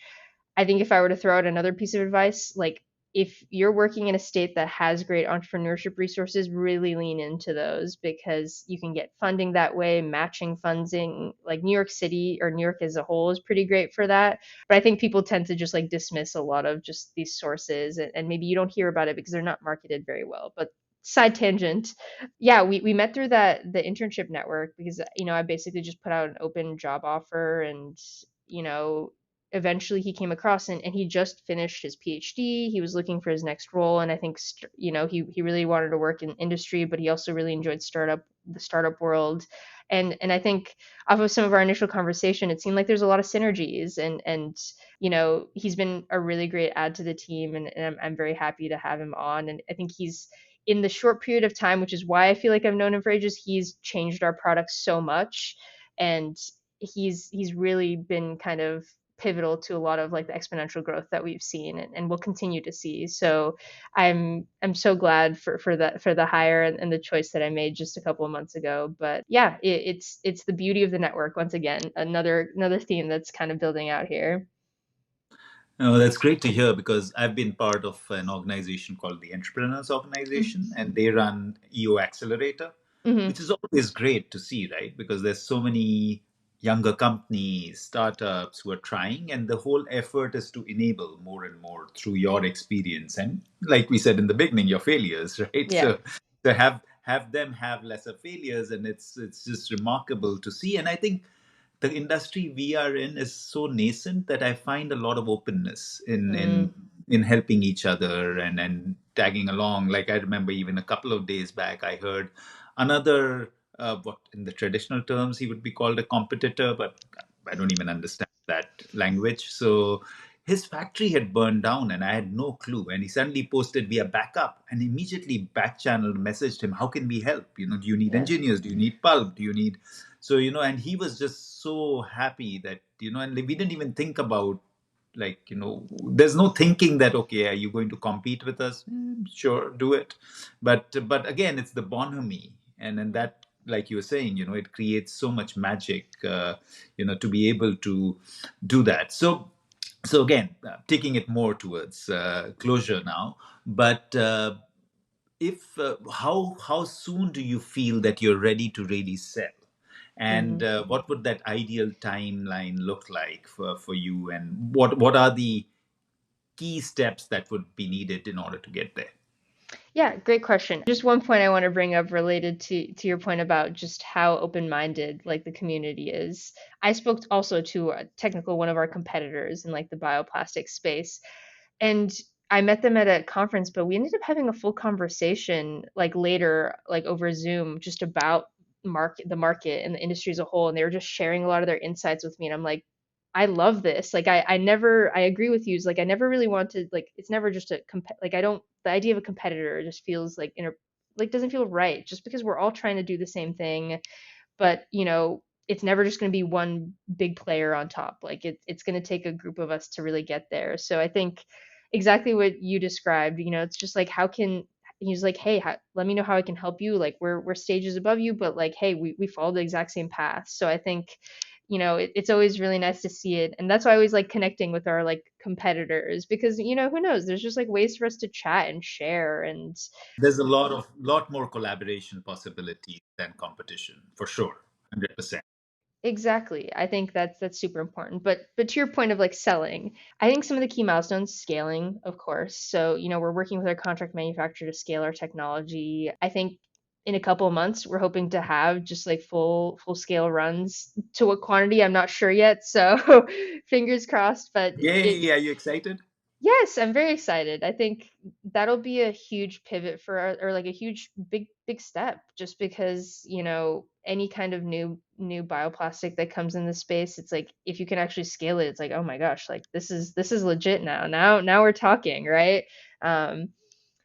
I think if I were to throw out another piece of advice, like if you're working in a state that has great entrepreneurship resources, really lean into those because you can get funding that way, matching funding. Like New York City or New York as a whole is pretty great for that. But I think people tend to just like dismiss a lot of just these sources, and maybe you don't hear about it because they're not marketed very well. But side tangent, yeah, we met through the internship network because I basically just put out an open job offer, and you know eventually he came across, and he just finished his PhD. He was looking for his next role, and I think he really wanted to work in industry, but he also really enjoyed the startup world. And I think off of some of our initial conversation, it seemed like there's a lot of synergies, and he's been a really great add to the team, and I'm very happy to have him on. And I think he's in the short period of time, which is why I feel like I've known him for ages, he's changed our product so much, and he's really been kind of pivotal to a lot of like the exponential growth that we've seen, and will continue to see. So I'm so glad for the hire, and the choice that I made just a couple of months ago. But yeah, it's the beauty of the network. Once again, another theme that's kind of building out here. No, that's great to hear, because I've been part of an organization called the Entrepreneurs Mm-hmm. Organization, and they run EO Accelerator, Mm-hmm. which is always great to see, right? Because there's so many younger companies, startups who are trying, and the whole effort is to enable more and more through your experience. And like we said in the beginning, your failures, right? Yeah. So have them have lesser failures, and it's just remarkable to see. And I think the industry we are in is so nascent that I find a lot of openness in Mm. helping each other and tagging along. Like I remember even a couple of days back, I heard another what in the traditional terms he would be called a competitor, but I don't even understand that language. So his factory had burned down and I had no clue. And he suddenly posted, "We are back up," and immediately back channeled, messaged him, "How can we help? Do you need Yeah. engineers? Do you need pulp? Do you need?" So and he was just so happy that and we didn't even think about, like, there's no thinking that, okay, are you going to compete with us? Sure, do it. But again, it's the bonhomie, and that, like you were saying, it creates so much magic, to be able to do that. So again, taking it more towards closure now, but if how soon do you feel that you're ready to really sell, and Mm-hmm. what would that ideal timeline look like for you, and what are the key steps that would be needed in order to get there? Yeah, great question. Just one point I want to bring up related to your point about just how open-minded like the community is. I spoke also to a technical one of our competitors in like the bioplastic space, and I met them at a conference, but we ended up having a full conversation like later, like over Zoom, just about the market and the industry as a whole, and they were just sharing a lot of their insights with me, and I'm like, I love this. Like I agree with you. Is like I never really wanted like it's never just like I don't the idea of a competitor just feels like like doesn't feel right just because we're all trying to do the same thing, but it's never just going to be one big player on top. Like it's going to take a group of us to really get there. So I think exactly what you described, it's just like how can he's like, hey, let me know how I can help you. Like we're stages above you, but like, hey, we follow the exact same path. So I think it's always really nice to see it, and that's why I always like connecting with our like competitors, because who knows, there's just like ways for us to chat and share. And There's a lot more collaboration possibilities than competition, for sure. 100%. exactly. I think that's super important. But to your point of like selling, I think some of the key milestones, scaling, of course. So, we're working with our contract manufacturer to scale our technology. I think in a couple of months, we're hoping to have just like full scale runs. To what quantity, I'm not sure yet. So fingers crossed, but Yay, are you excited? yes, I'm very excited. I think that'll be a huge pivot for or like a huge big step, just because, any kind of new bioplastic that comes in this space, it's like if you can actually scale it, it's like, oh my gosh, like this is legit now. Now we're talking, right? Um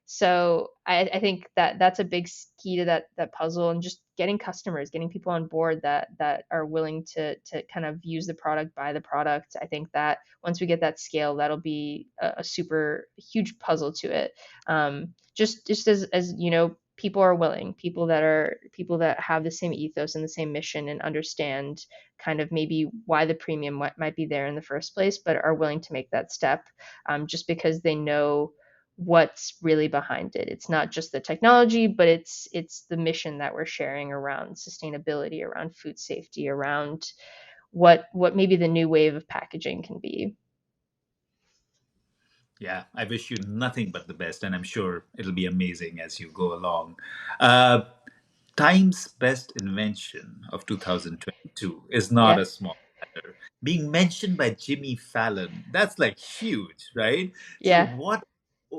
so I think that's a big key to that puzzle, and just getting customers, getting people on board that are willing to kind of use the product, buy the product. I think that once we get that scale, that'll be a super huge puzzle to it. Just as people are willing, people that have the same ethos and the same mission and understand kind of maybe why the premium might be there in the first place, but are willing to make that step, just because they know what's really behind it. It's not just the technology, but it's the mission that we're sharing around sustainability, around food safety, around what maybe the new wave of packaging can be. Yeah, I wish you nothing but the best, and I'm sure it'll be amazing as you go along. Uh, Time's best invention of 2022 is not Yeah. a small matter. Being mentioned by Jimmy Fallon, that's like huge, right? So, Yeah.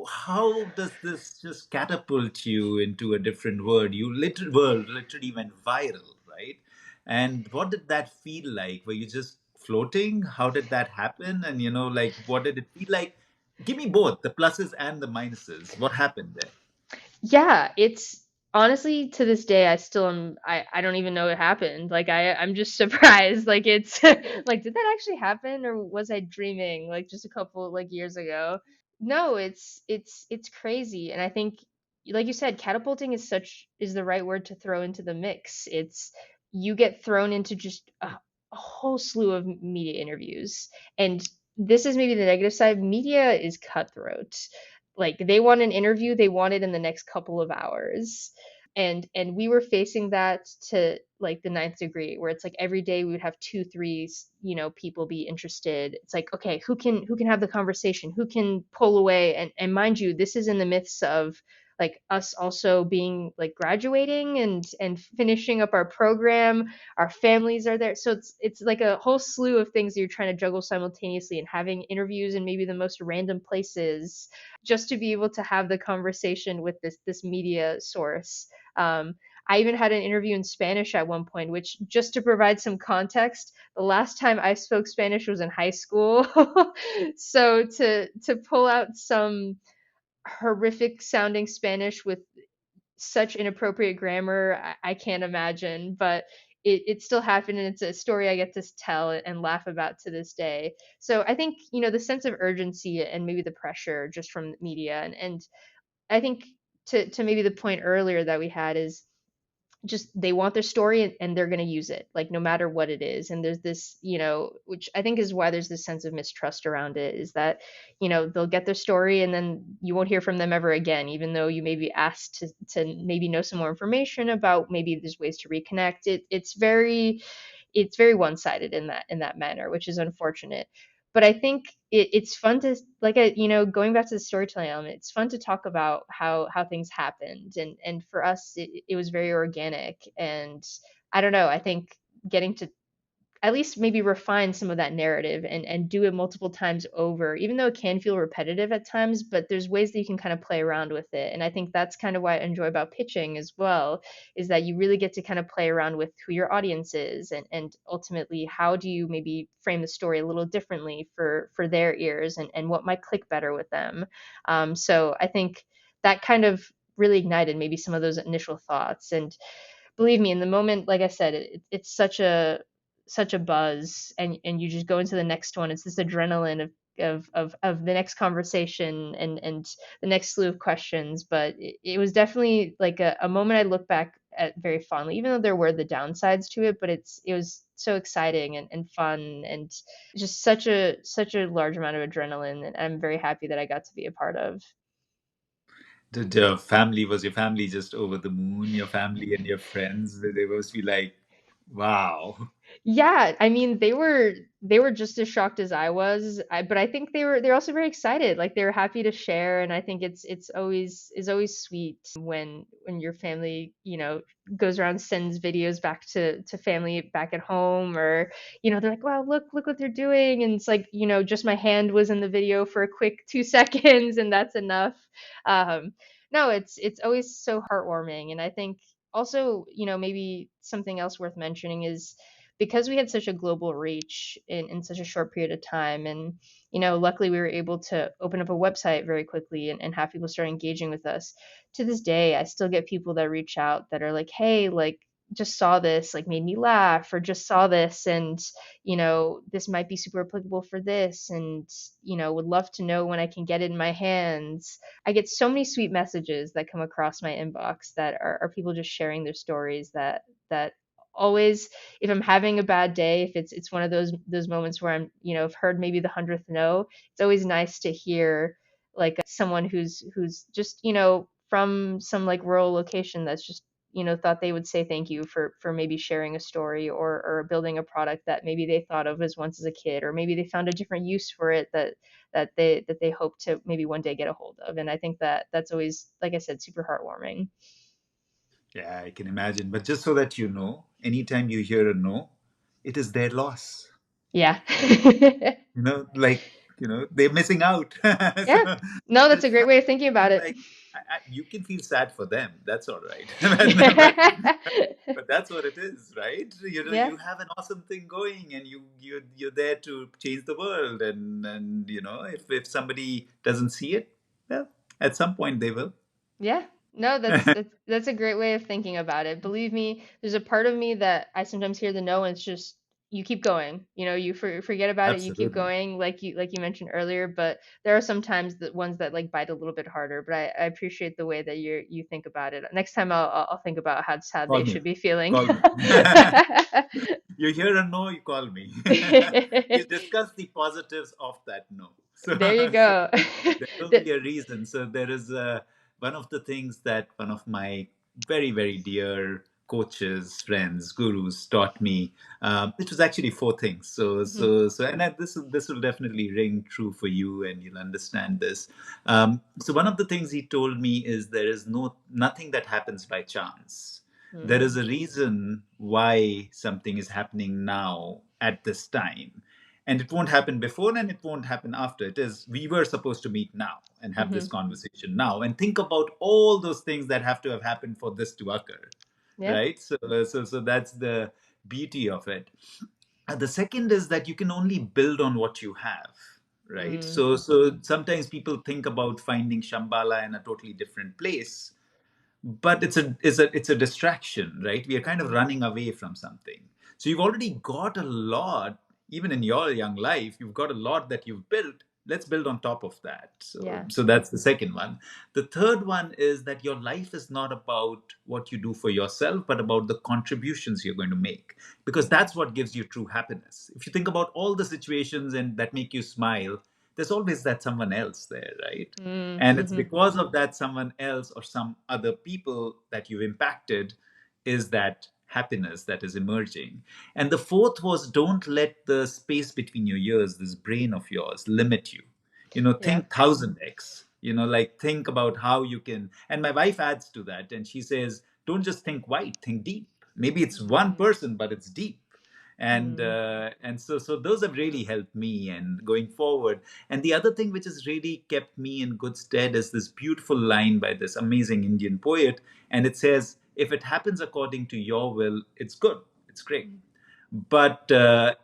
how does this just catapult you into a different world? World literally went viral, right? And what did that feel like? Were you just floating? How did that happen? And, like, what did it feel like? Give me both the pluses and the minuses. What happened there? Yeah, it's honestly, to this day I still am, I don't even know it happened. Like I'm just surprised. Like it's like, did that actually happen, or was I dreaming like just a couple like years ago? No, it's crazy. And I think, like you said, catapulting is the right word to throw into the mix. It's You get thrown into just a whole slew of media interviews. And this is maybe the negative side. Media is cutthroat. Like they want an interview, they want it in the next couple of hours. And we were facing that to like the ninth degree, where it's like every day we would have two, three, people be interested. It's like, okay, who can have the conversation, who can pull away. And mind you, this is in the midst of like us also being like graduating and finishing up our program. Our families are there, so it's like a whole slew of things that you're trying to juggle simultaneously, and having interviews in maybe the most random places just to be able to have the conversation with this media source. I even had an interview in Spanish at one point, which, just to provide some context, the last time I spoke Spanish was in high school. So to pull out some horrific sounding Spanish with such inappropriate grammar, I can't imagine, but it still happened, and it's a story I get to tell and laugh about to this day. So I think, the sense of urgency and maybe the pressure just from the media, and I think to maybe the point earlier that we had is just they want their story, and they're going to use it like no matter what it is. And there's this, which I think is why there's this sense of mistrust around it, is that they'll get their story and then you won't hear from them ever again, even though you may be asked to maybe know some more information about, maybe there's ways to reconnect. It's very one-sided in that manner, which is unfortunate. But I think it's fun to, like, going back to the storytelling element, it's fun to talk about how things happened, and for us it was very organic. And I don't know, I think getting to at least maybe refine some of that narrative and do it multiple times over, even though it can feel repetitive at times, but there's ways that you can kind of play around with it. And I think that's kind of what I enjoy about pitching as well, is that you really get to kind of play around with who your audience is and ultimately how do you maybe frame the story a little differently for their ears and what might click better with them. So I think that kind of really ignited maybe some of those initial thoughts. And believe me, in the moment, like I said, it's such a buzz, and you just go into the next one. It's this adrenaline of the next conversation and the next slew of questions. But it was definitely like a moment I look back at very fondly, even though there were the downsides to it. But it was so exciting and fun and just such a large amount of adrenaline, and I'm very happy that I got to be a part of. The family, was your family just over the moon? Your family and your friends, they must be like, wow. Yeah, I mean, they were just as shocked as I was. But I think they're also very excited. Like they were happy to share, and I think it's always sweet when your family, goes around sends videos back to family back at home, or they're like, "Wow, look what they're doing," and it's like, just my hand was in the video for a quick 2 seconds, and that's enough. Um, no, it's always so heartwarming, and I think also, maybe something else worth mentioning is because we had such a global reach in such a short period of time. And, luckily we were able to open up a website very quickly and have people start engaging with us. To this day, I still get people that reach out that are like, hey, like, just saw this, like made me laugh, or just saw this and this might be super applicable for this, and would love to know when I can get it in my hands. I get so many sweet messages that come across my inbox that are people just sharing their stories that always, if I'm having a bad day, if it's one of those moments where I'm, I've heard maybe the 100th no, it's always nice to hear like someone who's just, from some like rural location that's just, thought they would say thank you for maybe sharing a story or building a product that maybe they thought of as once as a kid, or maybe they found a different use for it that they hope to maybe one day get a hold of. And I think that that's always, like I said, super heartwarming. Yeah, I can imagine. But just so that you know, anytime you hear a no, it is their loss. Yeah. Like, they're missing out. Yeah. So No, that's a it's great not way of thinking about it. like you can feel sad for them. That's all right. But that's what it is, right? Yeah. You have an awesome thing going, and you're there to change the world. And if somebody doesn't see it, well, at some point they will. Yeah. No, that's a great way of thinking about it. Believe me, there's a part of me that I sometimes hear the no, and it's just you keep going. You forget about it, you keep Absolutely. going, like you mentioned earlier. But there are sometimes the ones that like bite a little bit harder. But I appreciate the way that you think about it. Next time I'll think about how Call they me. should be feeling. Call me. You hear a no, you call me. We'll discuss the positives of that no. So, There you so go. there will The- be a reason. So there is one of the things that one of my very, very dear coaches, friends, gurus taught me. It was actually four things. And this will definitely ring true for you, and you'll understand this. So one of the things he told me is there is nothing that happens by chance. There is Mm, a reason why something is happening now at this time, and it won't happen before and it won't happen after. It is, we were supposed to meet now and have this mhm. conversation now, and think about all those things that have to have happened for this to occur, Yeah. right? So that's the beauty of it. The second is that you can only build on what you have, right? Mm, So sometimes people think about finding Shambhala in a totally different place, but it's a distraction, right? We are kind of mhm. running away from something. So you've already got a lot. Even in your young life, you've got a lot that you've built. Let's build on top of that. so Yeah. so that's the second one. The third one is that your life is not about what you do for yourself, but about the contributions you're going to make, because Mhm. that's what gives you true happiness. If you think about all the situations and that make you smile, there's always that someone else there, right? Mm, And it's mhm. because of that someone else or some other people that you've impacted is that happiness that is emerging. And the fourth was, don't let the space between your ears, this brain of yours, limit you. Yeah. Think 1000x. Like, think about how you can. And my wife adds to that, and she says, don't just think wide, think deep. Maybe it's one Mm, person, but it's deep. Mm, And so those have really helped me and going forward. And the other thing which has really kept me in good stead is this beautiful line by this amazing Indian poet, and it says, if it happens according to your will, it's good, it's great. But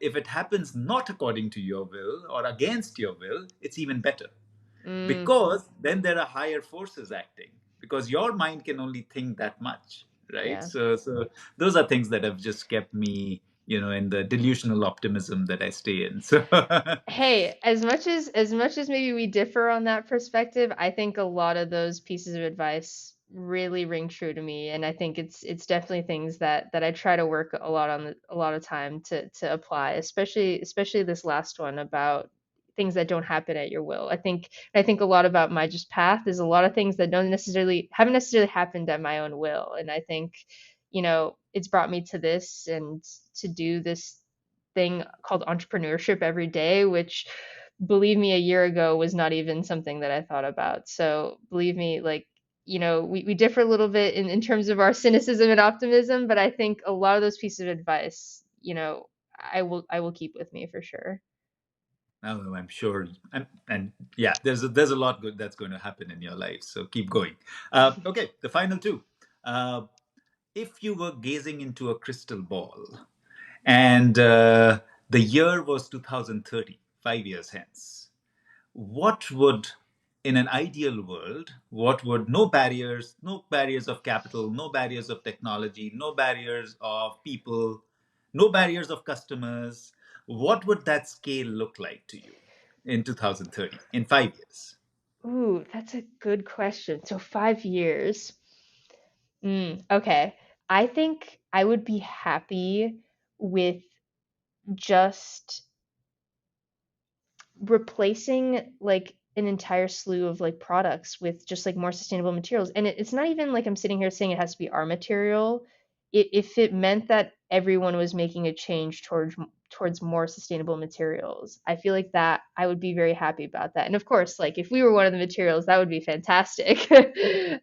if it happens not according to your will or against your will, it's even better, mm, because then there are higher forces acting, because your mind can only think that much, right? yeah. So those are things that have just kept me, in the delusional optimism that I stay in. So Hey, as much as maybe we differ on that perspective, I think a lot of those pieces of advice really ring true to me, and I think it's definitely things that I try to work a lot on a lot of time to apply, especially this last one about things that don't happen at your will. I think a lot about my just path is a lot of things that haven't necessarily happened at my own will, and I think it's brought me to this and to do this thing called entrepreneurship every day, which believe me, a year ago was not even something that I thought about. So believe me, like, we differ a little bit in terms of our cynicism and optimism, but I think a lot of those pieces of advice, I will keep with me for sure. oh, I'm sure, and yeah, there's a lot good that's going to happen in your life, so keep going. Okay, the final two. uh, if you were gazing into a crystal ball, and the year was 2030, 5 years hence, what would, in an ideal world, what would, no barriers of capital, no barriers of technology, no barriers of people, no barriers of customers, what would that scale look like to you in 2030, in 5 years? Ooh, that's a good question. So 5 years. Okay. I think I would be happy with just replacing like an entire slew of like products with just like more sustainable materials. And it's not even like I'm sitting here saying it has to be our material. If it meant that everyone was making a change towards more sustainable materials, I feel like that I would be very happy about that. And of course, like if we were one of the materials, that would be fantastic.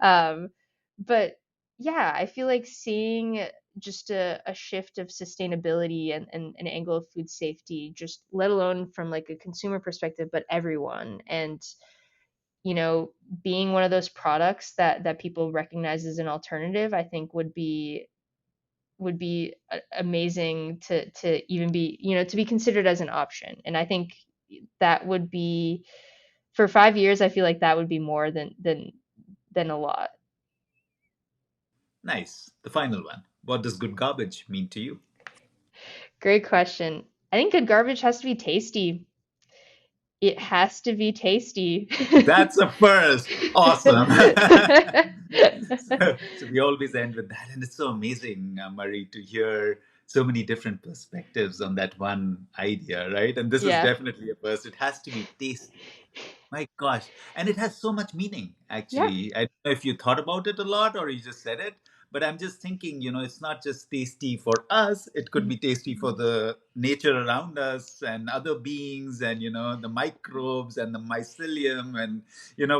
um, but yeah, I feel like seeing just a shift of sustainability and an angle of food safety, just let alone from like a consumer perspective, but everyone. And, you know, being one of those products that people recognize as an alternative, I think would be amazing to even be, to be considered as an option. And I think that would be for 5 years, I feel like that would be more than a lot. Nice. The final one. What does good garbage mean to you? Great question. I think good garbage has to be tasty. It has to be tasty. That's a first. Awesome. So we always end with that. And it's so amazing, Murray, to hear so many different perspectives on that one idea, right? And this is Yeah. definitely a first. It has to be tasty. My gosh. And it has so much meaning, Yeah. actually. I don't know if you thought about it a lot or you just said it, but I'm just thinking, it's not just tasty for us, it could be tasty for the nature around us and other beings and, the microbes and the mycelium and,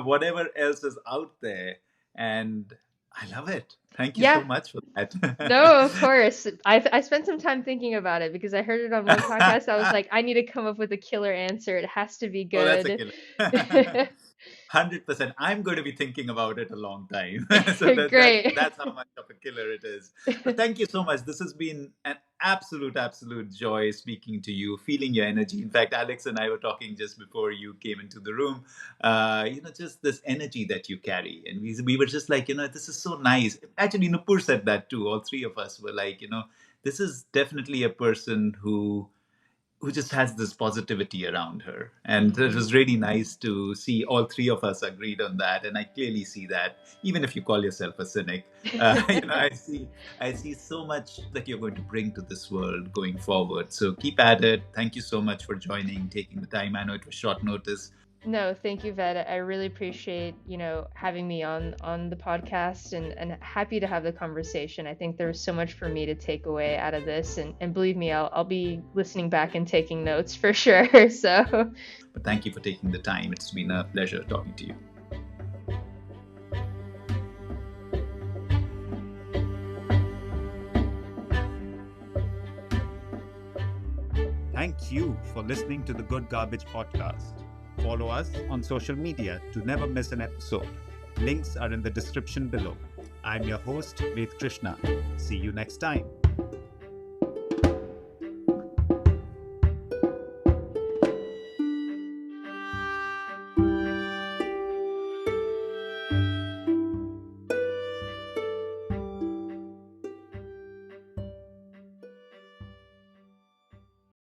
whatever else is out there. And I love it. Thank you so Yeah. much for that. No, of course. I spent some time thinking about it because I heard it on one podcast. I was like, I need to come up with a killer answer. It has to be Oh, that's a good. killer. 100%. I'm going to be thinking about it a long time. So Great. that's how much of a killer it is. But thank you so much. This has been an absolute joy speaking to you, feeling your energy. In fact, Alex and I were talking just before you came into the room. Just this energy that you carry, and we were just like, this is so nice. Actually, Nupur said that too. All three of us were like, this is definitely a person who just has this positivity around her. And it Hmm. was really nice to see all three of us agreed on that. And I clearly see that, even if you call yourself a cynic, I see so much that you're going to bring to this world going forward. So keep at it. Thank you so much for joining, taking the time. I know it was short notice. No, thank you, Ved. I really appreciate, having me on the podcast and happy to have the conversation. I think there's so much for me to take away out of this and believe me, I'll be listening back and taking notes for sure. So But thank you for taking the time. It's been a pleasure talking to you. Thank you for listening to the Good Garbage podcast. Follow us on social media to never miss an episode. Links are in the description below. I'm your host, Ved Krishna. See you next time.